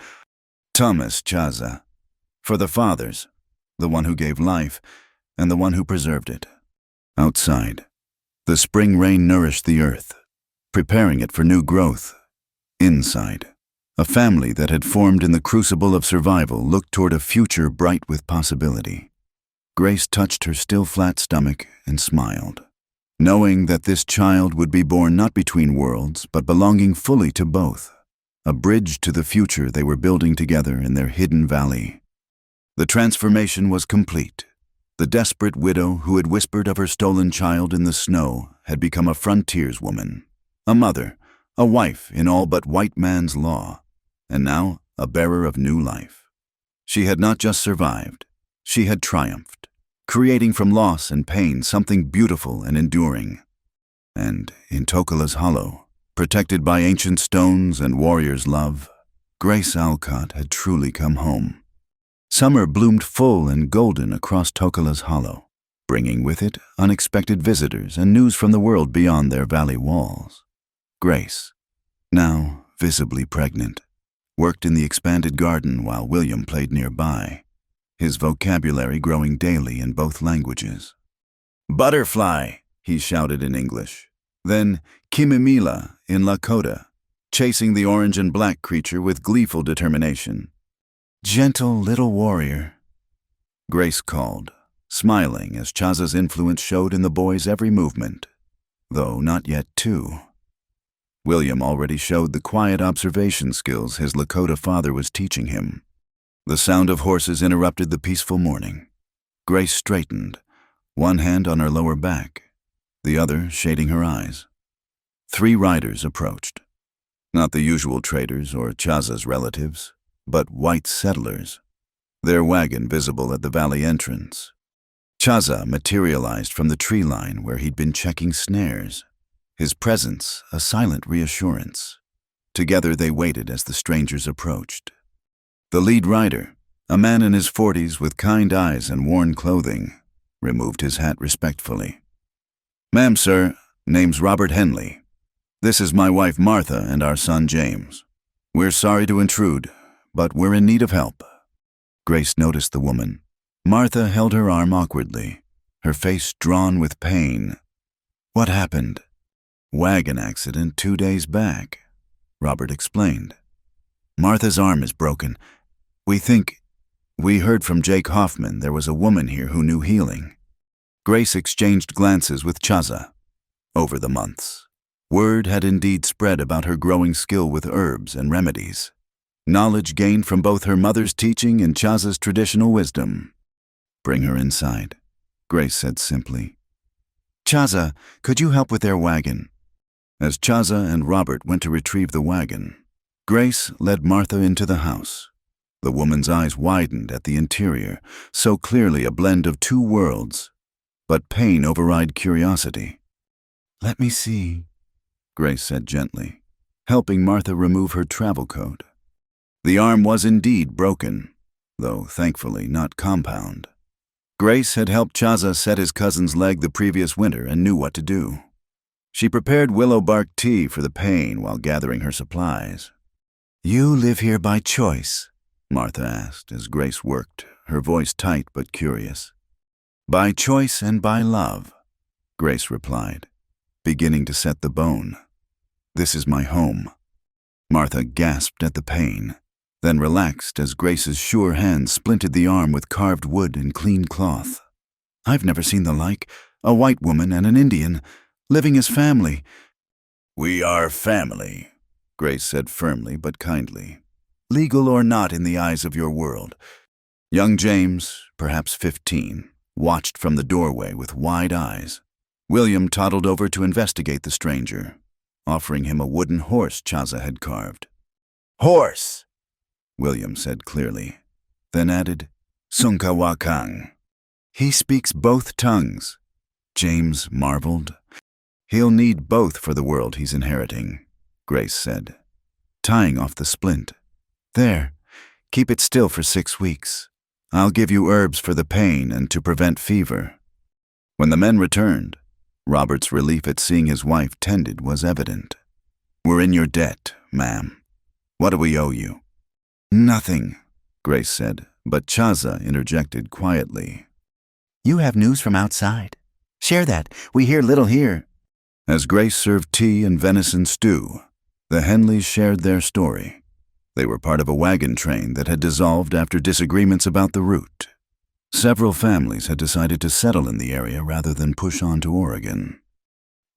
S1: Thomas Chaza, for the fathers, the one who gave life, and the one who preserved it. Outside, the spring rain nourished the earth, preparing it for new growth. Inside, a family that had formed in the crucible of survival looked toward a future bright with possibility. Grace touched her still flat stomach and smiled, knowing that this child would be born not between worlds, but belonging fully to both, a bridge to the future they were building together in their hidden valley. The transformation was complete. The desperate widow who had whispered of her stolen child in the snow had become a frontierswoman, a mother, a wife in all but white man's law, and now a bearer of new life. She had not just survived, she had triumphed, creating from loss and pain something beautiful and enduring. And in Tokala's hollow, protected by ancient stones and warrior's love, Grace Alcott had truly come home. Summer bloomed full and golden across Tokala's hollow, bringing with it unexpected visitors and news from the world beyond their valley walls. Grace, now visibly pregnant, worked in the expanded garden while William played nearby, his vocabulary growing daily in both languages.
S2: Butterfly,
S1: he shouted in English. Then Kimimila in Lakota, chasing the orange and black creature with gleeful determination. Gentle little warrior, Grace called, smiling as Chaza's influence showed in the boy's every movement, though not yet two. William already showed the quiet observation skills his Lakota father was teaching him. The sound of horses interrupted the peaceful morning. Grace straightened, one hand on her lower back, the other shading her eyes. 3 riders approached. Not the usual traders or Chaza's relatives, but white settlers, their wagon visible at the valley entrance. Chaza materialized from the tree line where he'd been checking snares, his presence a silent reassurance. Together they waited as the strangers approached. The lead rider, a man in his 40s with kind eyes and worn clothing, removed his hat respectfully. "Ma'am, sir, name's Robert Henley. This is my wife Martha and our son James. We're sorry to intrude, but we're in need of help." Grace noticed the woman. Martha held her arm awkwardly, her face drawn with pain. "What happened?" "Wagon accident 2 days back," Robert explained. "Martha's arm is broken. We heard from Jake Hoffman there was a woman here who knew healing." Grace exchanged glances with Chaza. Over the months, word had indeed spread about her growing skill with herbs and remedies, knowledge gained from both her mother's teaching and Chaza's traditional wisdom. "Bring her inside," Grace said simply. "Chaza, could you help with their wagon?" As Chaza and Robert went to retrieve the wagon, Grace led Martha into the house. The woman's eyes widened at the interior, so clearly a blend of 2 worlds, but pain override curiosity. "Let me see," Grace said gently, helping Martha remove her travel coat. The arm was indeed broken, though thankfully not compound. Grace had helped Chaza set his cousin's leg the previous winter and knew what to do. She prepared willow bark tea for the pain while gathering her supplies. "You live here by choice?" Martha asked as Grace worked, her voice tight but curious. "By choice and by love," Grace replied, beginning to set the bone. "This is my home." Martha gasped at the pain, then relaxed as Grace's sure hand splinted the arm with carved wood and clean cloth. "I've never seen the like, a white woman and an Indian, living as family."
S2: "We are family," Grace said firmly but kindly.
S1: "Legal or not in the eyes of your world." Young James, perhaps 15, watched from the doorway with wide eyes. William toddled over to investigate the stranger, offering him a wooden horse Chaza had carved.
S2: "Horse,"
S1: William said clearly, then added, "Sunkawakang." "He speaks both tongues," James marveled. "He'll need both for the world he's inheriting," Grace said, tying off the splint. "There, keep it still for 6 weeks. I'll give you herbs for the pain and to prevent fever." When the men returned, Robert's relief at seeing his wife tended was evident. "We're in your debt, ma'am. What do we owe you?" "Nothing," Grace said, but Chaza interjected quietly. "You have news from outside. Share that. We hear little here." As Grace served tea and venison stew, the Henleys shared their story. They were part of a wagon train that had dissolved after disagreements about the route. Several families had decided to settle in the area rather than push on to Oregon.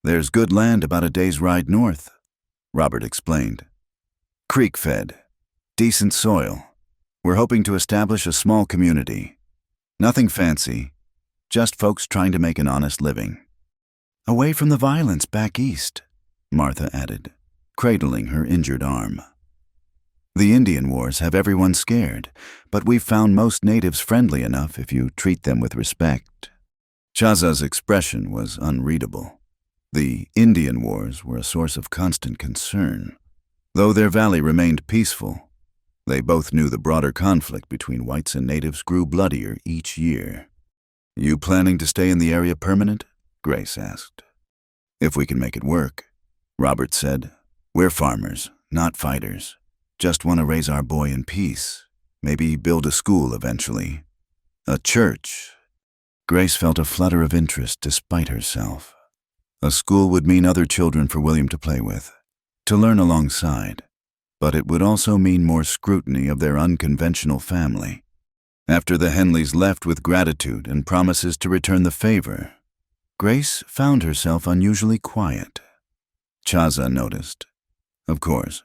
S1: "There's good land about a day's ride north," Robert explained. "Creek-fed, decent soil. We're hoping to establish a small community. Nothing fancy, just folks trying to make an honest living. Away from the violence back east," Martha added, cradling her injured arm. "The Indian wars have everyone scared, but we've found most natives friendly enough if you treat them with respect." Chaza's expression was unreadable. The Indian wars were a source of constant concern. Though their valley remained peaceful, they both knew the broader conflict between whites and natives grew bloodier each year. "You planning to stay in the area permanent?" Grace asked. "If we can make it work," Robert said. "We're farmers, not fighters. Just want to raise our boy in peace. Maybe build a school eventually. A church. Grace felt a flutter of interest despite herself. A school would mean other children for William to play with, to learn alongside. But it would also mean more scrutiny of their unconventional family. After the Henleys left with gratitude and promises to return the favor, Grace found herself unusually quiet. Chaza noticed. Of course.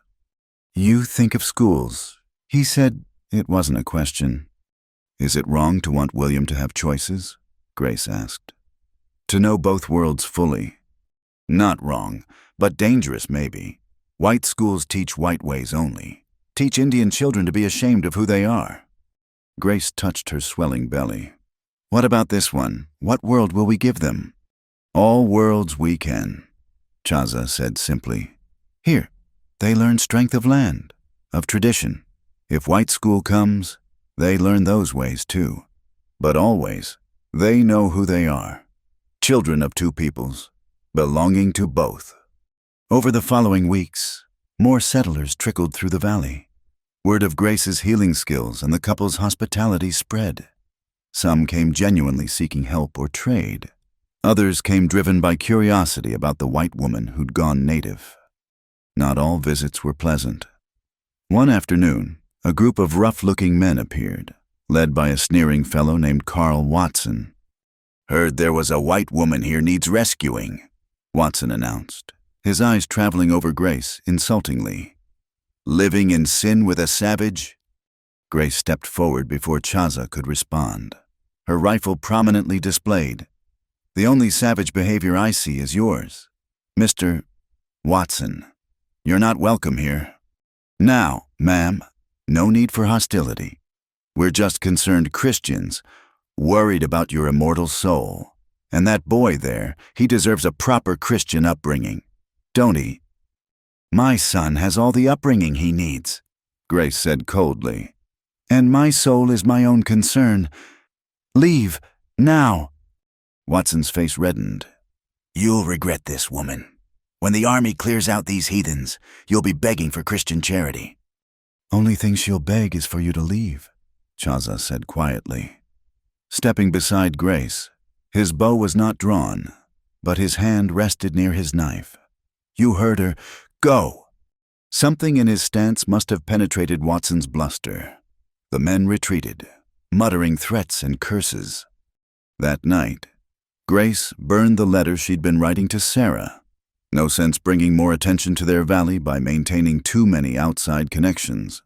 S1: You think of schools. He said it wasn't a question. Is it wrong to want William to have choices? Grace asked. To know both worlds fully. Not wrong, but dangerous maybe. White schools teach white ways only. Teach Indian children to be ashamed of who they are. Grace touched her swelling belly. What about this one? What world will we give them? All worlds we can, Chaza said simply. Here, they learn strength of land, of tradition. If white school comes, they learn those ways too. But always, they know who they are. Children of two peoples, belonging to both. Over the following weeks, more settlers trickled through the valley. Word of Grace's healing skills and the couple's hospitality spread. Some came genuinely seeking help or trade. Others came driven by curiosity about the white woman who'd gone native. Not all visits were pleasant. One afternoon, a group of rough-looking men appeared, led by a sneering fellow named Carl Watson.
S2: Heard there was a white woman here needs rescuing,
S1: Watson announced, his eyes traveling over Grace insultingly.
S2: Living in sin with a savage?
S1: Grace stepped forward before Chaza could respond, her rifle prominently displayed. The only savage behavior I see is yours, Mr. Watson. You're not welcome here. Now, ma'am, no need for hostility. We're just concerned Christians, worried about your immortal soul. And that boy there, he deserves a proper Christian upbringing, don't he? My son has all the upbringing he needs, Grace said coldly. And my soul is my own concern. Leave, now. Watson's face reddened.
S2: You'll regret this, woman. When the army clears out these heathens, you'll be begging for Christian charity.
S1: Only thing she'll beg is for you to leave, Chaza said quietly. Stepping beside Grace, his bow was not drawn, but his hand rested near his knife. You heard her. Go! Something in his stance must have penetrated Watson's bluster. The men retreated, muttering threats and curses. That night, Grace burned the letter she'd been writing to Sarah. No sense bringing more attention to their valley by maintaining too many outside connections.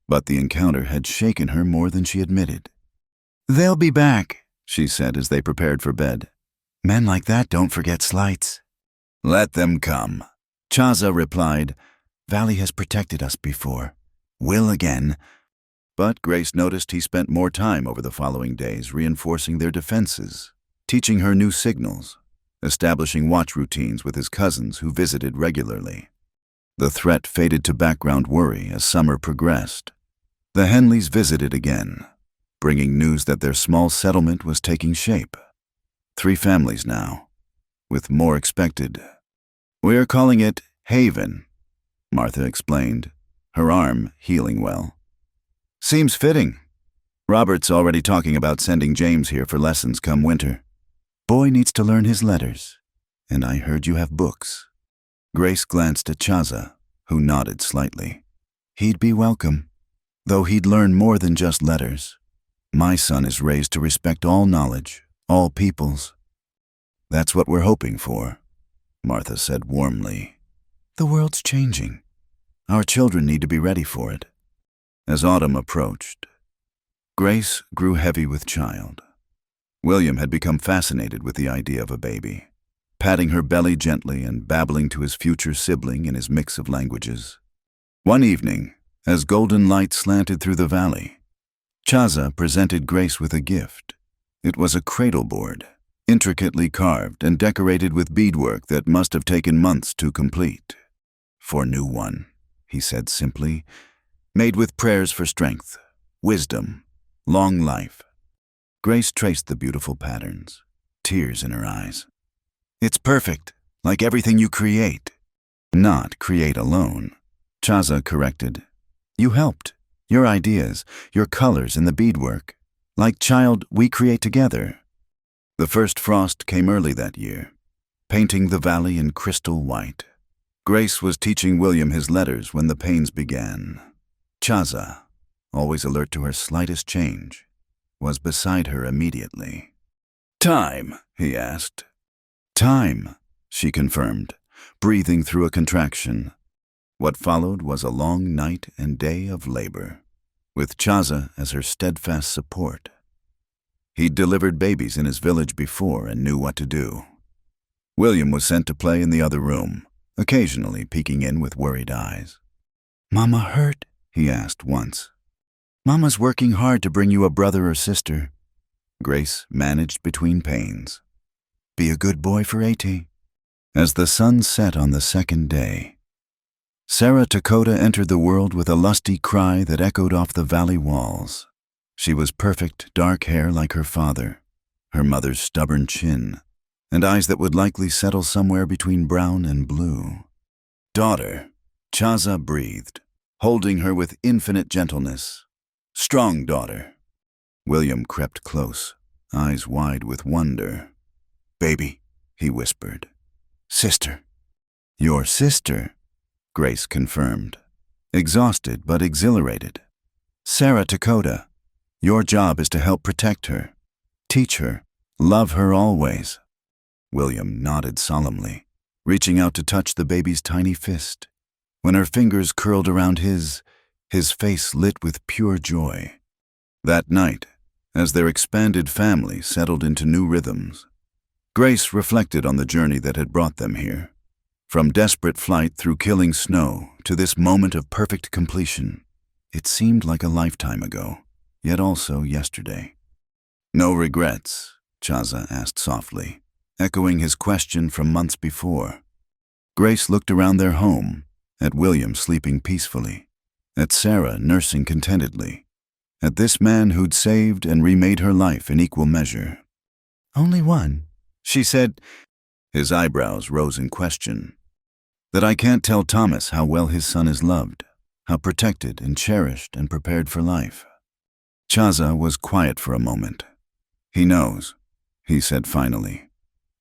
S1: But the encounter had shaken her more than she admitted. They'll be back, she said as they prepared for bed. Men like that don't forget slights.
S2: Let them come,
S1: Chaza replied. Valley has protected us before. Will again. But Grace noticed he spent more time over the following days reinforcing their defenses, teaching her new signals, establishing watch routines with his cousins who visited regularly. The threat faded to background worry as summer progressed. The Henleys visited again, bringing news that their small settlement was taking shape. 3 families now, with more expected. We're calling it Haven, Martha explained, her arm healing well. Seems fitting. Robert's already talking about sending James here for lessons come winter. Boy needs to learn his letters, and I heard you have books. Grace glanced at Chaza, who nodded slightly. He'd be welcome, though he'd learn more than just letters. My son is raised to respect all knowledge, all peoples. That's what we're hoping for, Martha said warmly. The world's changing. Our children need to be ready for it. As autumn approached, Grace grew heavy with child. William had become fascinated with the idea of a baby, patting her belly gently and babbling to his future sibling in his mix of languages. One evening, as golden light slanted through the valley, Chaza presented Grace with a gift. It was a cradle board, intricately carved and decorated with beadwork that must have taken months to complete. For new one, he said simply, made with prayers for strength, wisdom, long life. Grace traced the beautiful patterns, tears in her eyes. It's perfect, like everything you create. Not create alone, Chaza corrected. You helped. Your ideas, your colors in the beadwork. Like child, we create together. The first frost came early that year, painting the valley in crystal white. Grace was teaching William his letters when the pains began. Chaza, always alert to her slightest change, was beside her immediately.
S2: Time, he asked.
S1: Time, she confirmed, breathing through a contraction. What followed was a long night and day of labor, with Chaza as her steadfast support. He'd delivered babies in his village before and knew what to do. William was sent to play in the other room, occasionally peeking in with worried eyes. "Mama hurt?" he asked once. "Mama's working hard to bring you a brother or sister." Grace managed between pains. "Be a good boy for AT." As the sun set on the second day, Sarah Lakota entered the world with a lusty cry that echoed off the valley walls. She was perfect, dark hair like her father, her mother's stubborn chin, and eyes that would likely settle somewhere between brown and blue. "Daughter," Chaza breathed, holding her with infinite gentleness. "Strong daughter." William crept close, eyes wide with wonder. "Baby," he whispered. "Sister." "Your sister," Grace confirmed, exhausted but exhilarated. "Sarah Lakota, your job is to help protect her, teach her, love her always." William nodded solemnly, reaching out to touch the baby's tiny fist. When her fingers curled around his face lit with pure joy. That night, as their expanded family settled into new rhythms, Grace reflected on the journey that had brought them here. From desperate flight through killing snow to this moment of perfect completion, it seemed like a lifetime ago, yet also yesterday. "No regrets?" Chaza asked softly, echoing his question from months before. Grace looked around their home, at William sleeping peacefully, at Sarah nursing contentedly, at this man who'd saved and remade her life in equal measure. "Only one," she said. His eyebrows rose in question. "That I can't tell Thomas how well his son is loved, how protected and cherished and prepared for life." Chaza was quiet for a moment. "He knows," he said finally.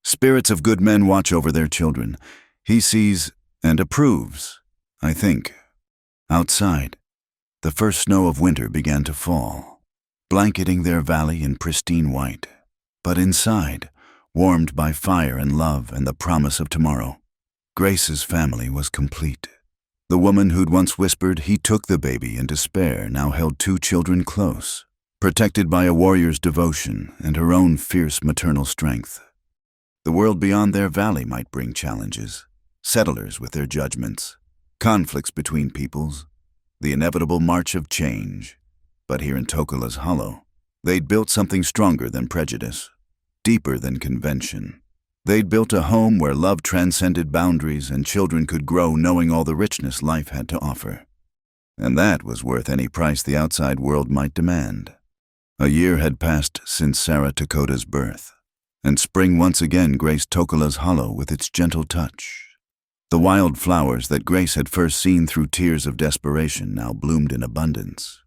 S1: "Spirits of good men watch over their children. He sees and approves, I think." Outside, the first snow of winter began to fall, blanketing their valley in pristine white. But inside, warmed by fire and love and the promise of tomorrow, Grace's family was complete. The woman who'd once whispered he took the baby in despair now held two children close, protected by a warrior's devotion and her own fierce maternal strength. The world beyond their valley might bring challenges, settlers with their judgments, conflicts between peoples, the inevitable march of change. But here in Tokola's Hollow, they'd built something stronger than prejudice, deeper than convention. They'd built a home where love transcended boundaries and children could grow knowing all the richness life had to offer. And that was worth any price the outside world might demand. A year had passed since Sarah Lakota's birth, and spring once again graced Tokola's Hollow with its gentle touch. The wild flowers that Grace had first seen through tears of desperation now bloomed in abundance,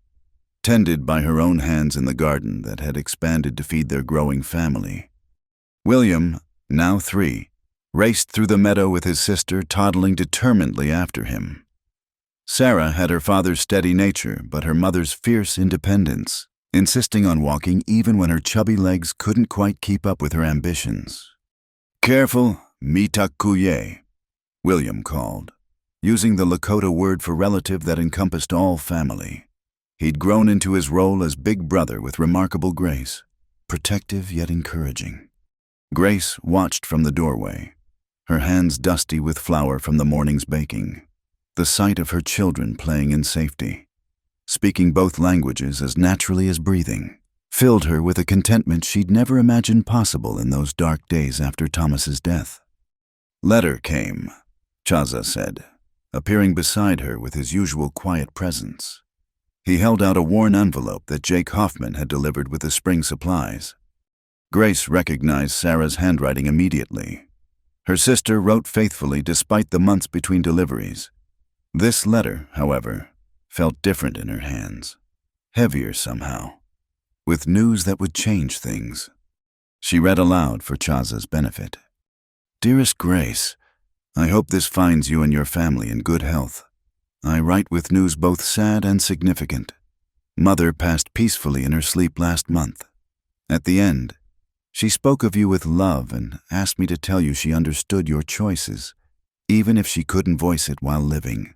S1: tended by her own hands in the garden that had expanded to feed their growing family. William, now 3, raced through the meadow with his sister toddling determinedly after him. Sarah had her father's steady nature, but her mother's fierce independence, insisting on walking even when her chubby legs couldn't quite keep up with her ambitions. "Careful, mitakuye," William called, using the Lakota word for relative that encompassed all family. He'd grown into his role as big brother with remarkable grace, protective yet encouraging. Grace watched from the doorway, her hands dusty with flour from the morning's baking. The sight of her children playing in safety, speaking both languages as naturally as breathing, filled her with a contentment she'd never imagined possible in those dark days after Thomas's death. "Letter came," Chaza said, appearing beside her with his usual quiet presence. He held out a worn envelope that Jake Hoffman had delivered with the spring supplies. Grace recognized Sarah's handwriting immediately. Her sister wrote faithfully despite the months between deliveries. This letter, however, felt different in her hands, heavier somehow, with news that would change things. She read aloud for Chaza's benefit. "Dearest Grace, I hope this finds you and your family in good health. I write with news both sad and significant. Mother passed peacefully in her sleep last month. At the end, she spoke of you with love and asked me to tell you she understood your choices, even if she couldn't voice it while living.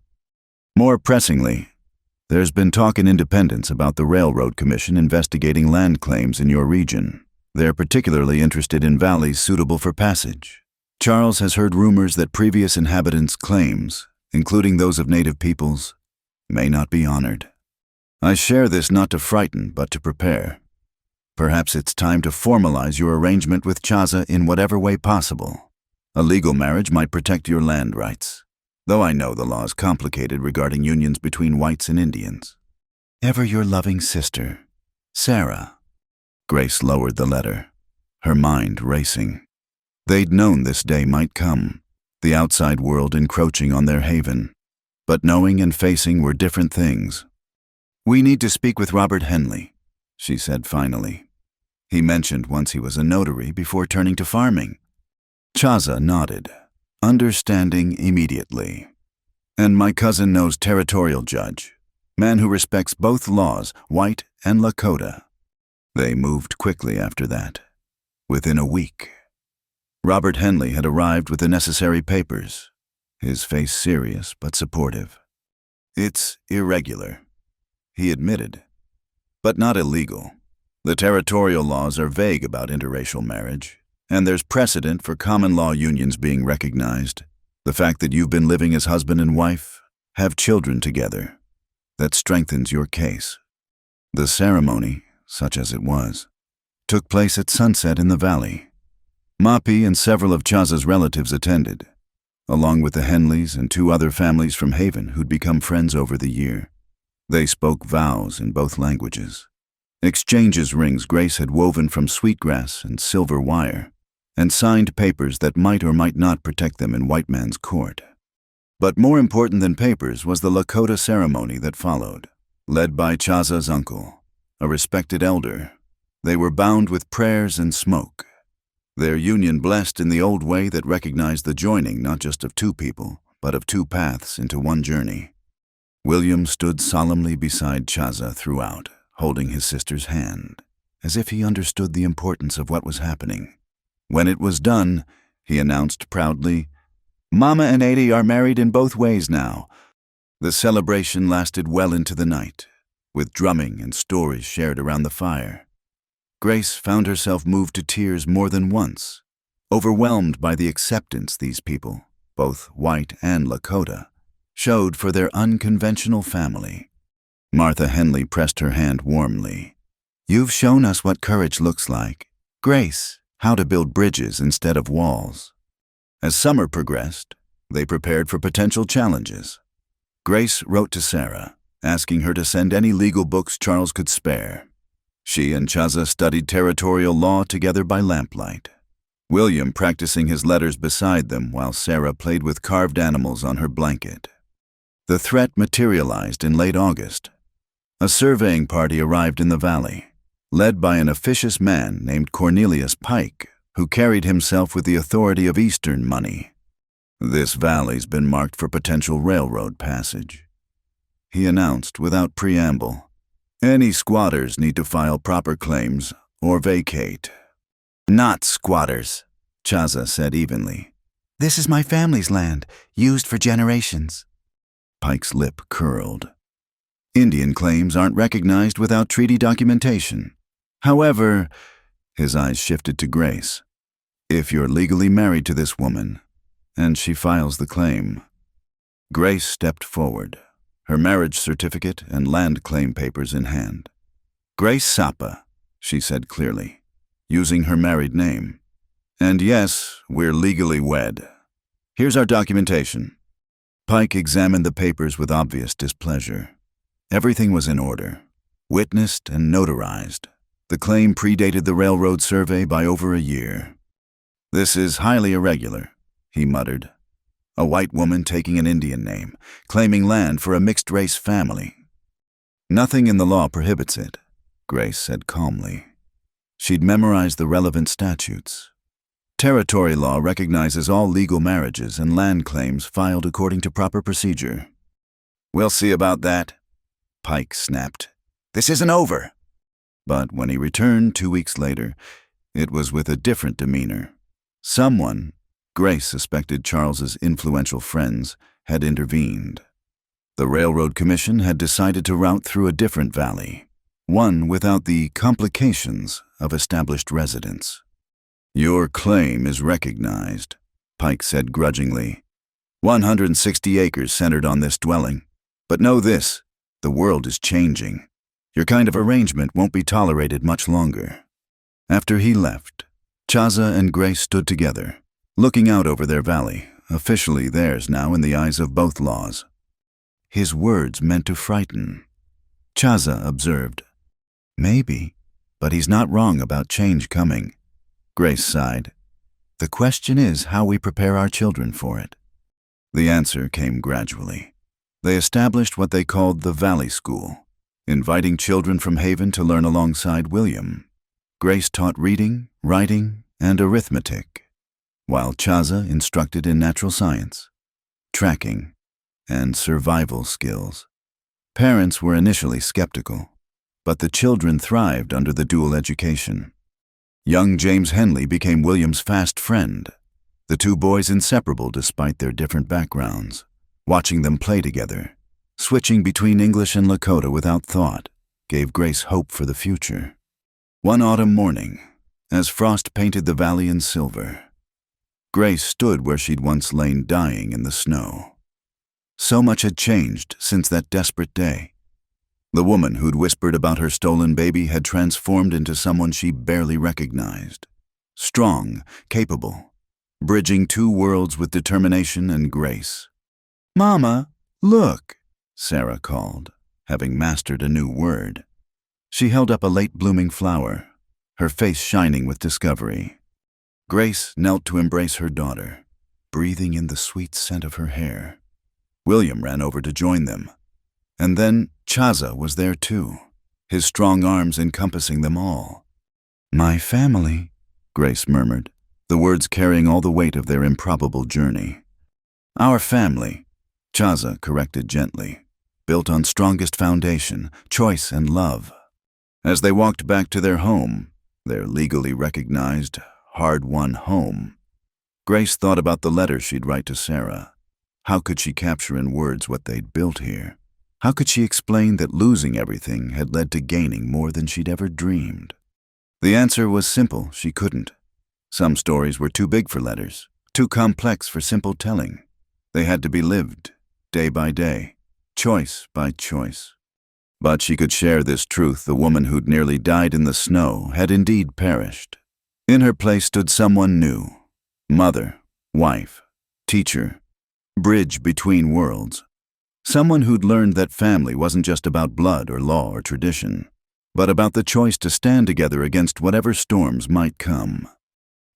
S1: More pressingly, there's been talk in Independence about the Railroad Commission investigating land claims in your region. They're particularly interested in valleys suitable for passage. Charles has heard rumors that previous inhabitants' claims, including those of native peoples, may not be honored. I share this not to frighten, but to prepare. Perhaps it's time to formalize your arrangement with Chaza in whatever way possible. A legal marriage might protect your land rights, though I know the law is complicated regarding unions between whites and Indians. Ever your loving sister, Sarah." Grace lowered the letter, her mind racing. They'd known this day might come, the outside world encroaching on their haven. But knowing and facing were different things. "We need to speak with Robert Henley," she said finally. "He mentioned once he was a notary before turning to farming." Chaza nodded, understanding immediately. "And my cousin knows territorial judge, man who respects both laws, white and Lakota." They moved quickly after that, within a week. Robert Henley had arrived with the necessary papers, his face serious but supportive. "It's irregular," he admitted, "but not illegal. The territorial laws are vague about interracial marriage, and there's precedent for common law unions being recognized. The fact that you've been living as husband and wife, have children together, that strengthens your case." The ceremony, such as it was, took place at sunset in the valley. Mapi and several of Chaza's relatives attended, along with the Henleys and 2 other families from Haven who'd become friends over the year. They spoke vows in both languages. Exchanged rings Grace had woven from sweetgrass and silver wire, and signed papers that might or might not protect them in white man's court. But more important than papers was the Lakota ceremony that followed, led by Chaza's uncle, a respected elder. They were bound with prayers and smoke, their union blessed in the old way that recognized the joining not just of 2 people, but of 2 paths into one journey. William stood solemnly beside Chaza throughout, holding his sister's hand, as if he understood the importance of what was happening. When it was done, he announced proudly, "Mama and Adi are married in both ways now." The celebration lasted well into the night, with drumming and stories shared around the fire. Grace found herself moved to tears more than once, overwhelmed by the acceptance these people, both white and Lakota, showed for their unconventional family. Martha Henley pressed her hand warmly. "You've shown us what courage looks like. Grace, how to build bridges instead of walls." As summer progressed, they prepared for potential challenges. Grace wrote to Sarah, asking her to send any legal books Charles could spare. She and Chaza studied territorial law together by lamplight, William practicing his letters beside them while Sarah played with carved animals on her blanket. The threat materialized in late August. A surveying party arrived in the valley, led by an officious man named Cornelius Pike, who carried himself with the authority of Eastern money. "This valley's been marked for potential railroad passage," he announced without preamble. "Any squatters need to file proper claims or vacate." "Not squatters," Chaza said evenly. "This is my family's land, used for generations." Pike's lip curled. "Indian claims aren't recognized without treaty documentation. However," his eyes shifted to Grace, "if you're legally married to this woman, and she files the claim." Grace stepped forward, her marriage certificate and land claim papers in hand. "Grace Sapa," she said clearly, using her married name. "And yes, we're legally wed. Here's our documentation." Pike examined the papers with obvious displeasure. Everything was in order, witnessed and notarized. The claim predated the railroad survey by over a year. "This is highly irregular," he muttered. "A white woman taking an Indian name, claiming land for a mixed-race family. Nothing in the law prohibits it, Grace said calmly. She'd memorized the relevant statutes. Territory law recognizes all legal marriages and land claims filed according to proper procedure.
S2: We'll see about that, Pike snapped. This isn't over.
S1: But when he returned 2 weeks later, it was with a different demeanor. Someone, Grace suspected Charles's influential friends, had intervened. The Railroad Commission had decided to route through a different valley, one without the complications of established residents. Your claim is recognized, Pike said grudgingly. 160 acres centered on this dwelling. But know this, the world is changing. Your kind of arrangement won't be tolerated much longer. After he left, Chaza and Grace stood together, looking out over their valley, officially theirs now in the eyes of both laws. His words meant to frighten. Chaza observed. Maybe, but he's not wrong about change coming. Grace sighed. The question is how we prepare our children for it. The answer came gradually. They established what they called the Valley School, inviting children from Haven to learn alongside William. Grace taught reading, writing, and arithmetic, while Chaza instructed in natural science, tracking, and survival skills. Parents were initially skeptical, but the children thrived under the dual education. Young James Henley became William's fast friend, the two boys inseparable despite their different backgrounds. Watching them play together, switching between English and Lakota without thought, gave Grace hope for the future. One autumn morning, as frost painted the valley in silver, Grace stood where she'd once lain dying in the snow. So much had changed since that desperate day. The woman who'd whispered about her stolen baby had transformed into someone she barely recognized. Strong, capable, bridging two worlds with determination and grace. "Mama, look," Sarah called, having mastered a new word. She held up a late-blooming flower, her face shining with discovery. Grace knelt to embrace her daughter, breathing in the sweet scent of her hair. William ran over to join them. And then Chaza was there too, his strong arms encompassing them all. "My family," Grace murmured, the words carrying all the weight of their improbable journey. "Our family," Chaza corrected gently, "built on strongest foundation, choice and love." As they walked back to their home, their legally recognized, hard-won home, Grace thought about the letter she'd write to Sarah. How could she capture in words what they'd built here? How could she explain that losing everything had led to gaining more than she'd ever dreamed? The answer was simple: she couldn't. Some stories were too big for letters, too complex for simple telling. They had to be lived, day by day, choice by choice. But she could share this truth: the woman who'd nearly died in the snow had indeed perished. In her place stood someone new: mother, wife, teacher, bridge between worlds. Someone who'd learned that family wasn't just about blood or law or tradition, but about the choice to stand together against whatever storms might come.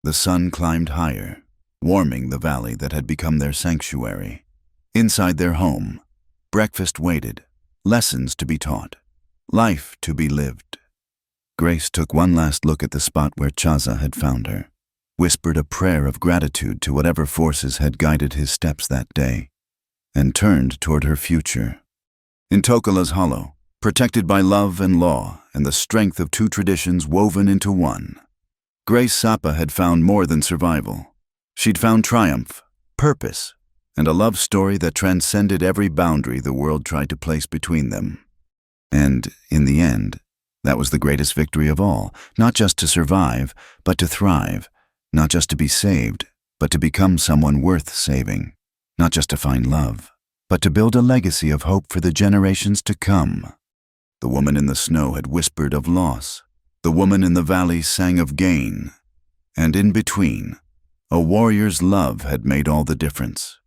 S1: The sun climbed higher, warming the valley that had become their sanctuary. Inside their home, breakfast waited, lessons to be taught, life to be lived. Grace took one last look at the spot where Chaza had found her, whispered a prayer of gratitude to whatever forces had guided his steps that day, and turned toward her future. In Tokala's hollow, protected by love and law and the strength of two traditions woven into one, Grace Sapa had found more than survival. She'd found triumph, purpose, and a love story that transcended every boundary the world tried to place between them. And, in the end, that was the greatest victory of all, not just to survive, but to thrive, not just to be saved, but to become someone worth saving, not just to find love, but to build a legacy of hope for the generations to come. The woman in the snow had whispered of loss, the woman in the valley sang of gain, and in between, a warrior's love had made all the difference.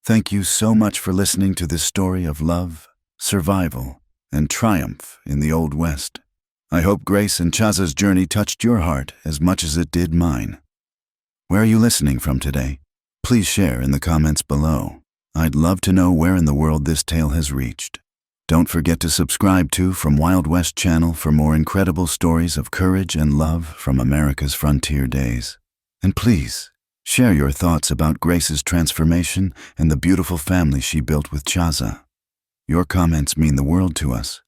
S1: Thank you so much for listening to this story of love, survival, and triumph in the Old West. I hope Grace and Chaza's journey touched your heart as much as it did mine. Where are you listening from today? Please share in the comments below. I'd love to know where in the world this tale has reached. Don't forget to subscribe to From Wild West Channel for more incredible stories of courage and love from America's frontier days. And please, share your thoughts about Grace's transformation and the beautiful family she built with Chaza. Your comments mean the world to us.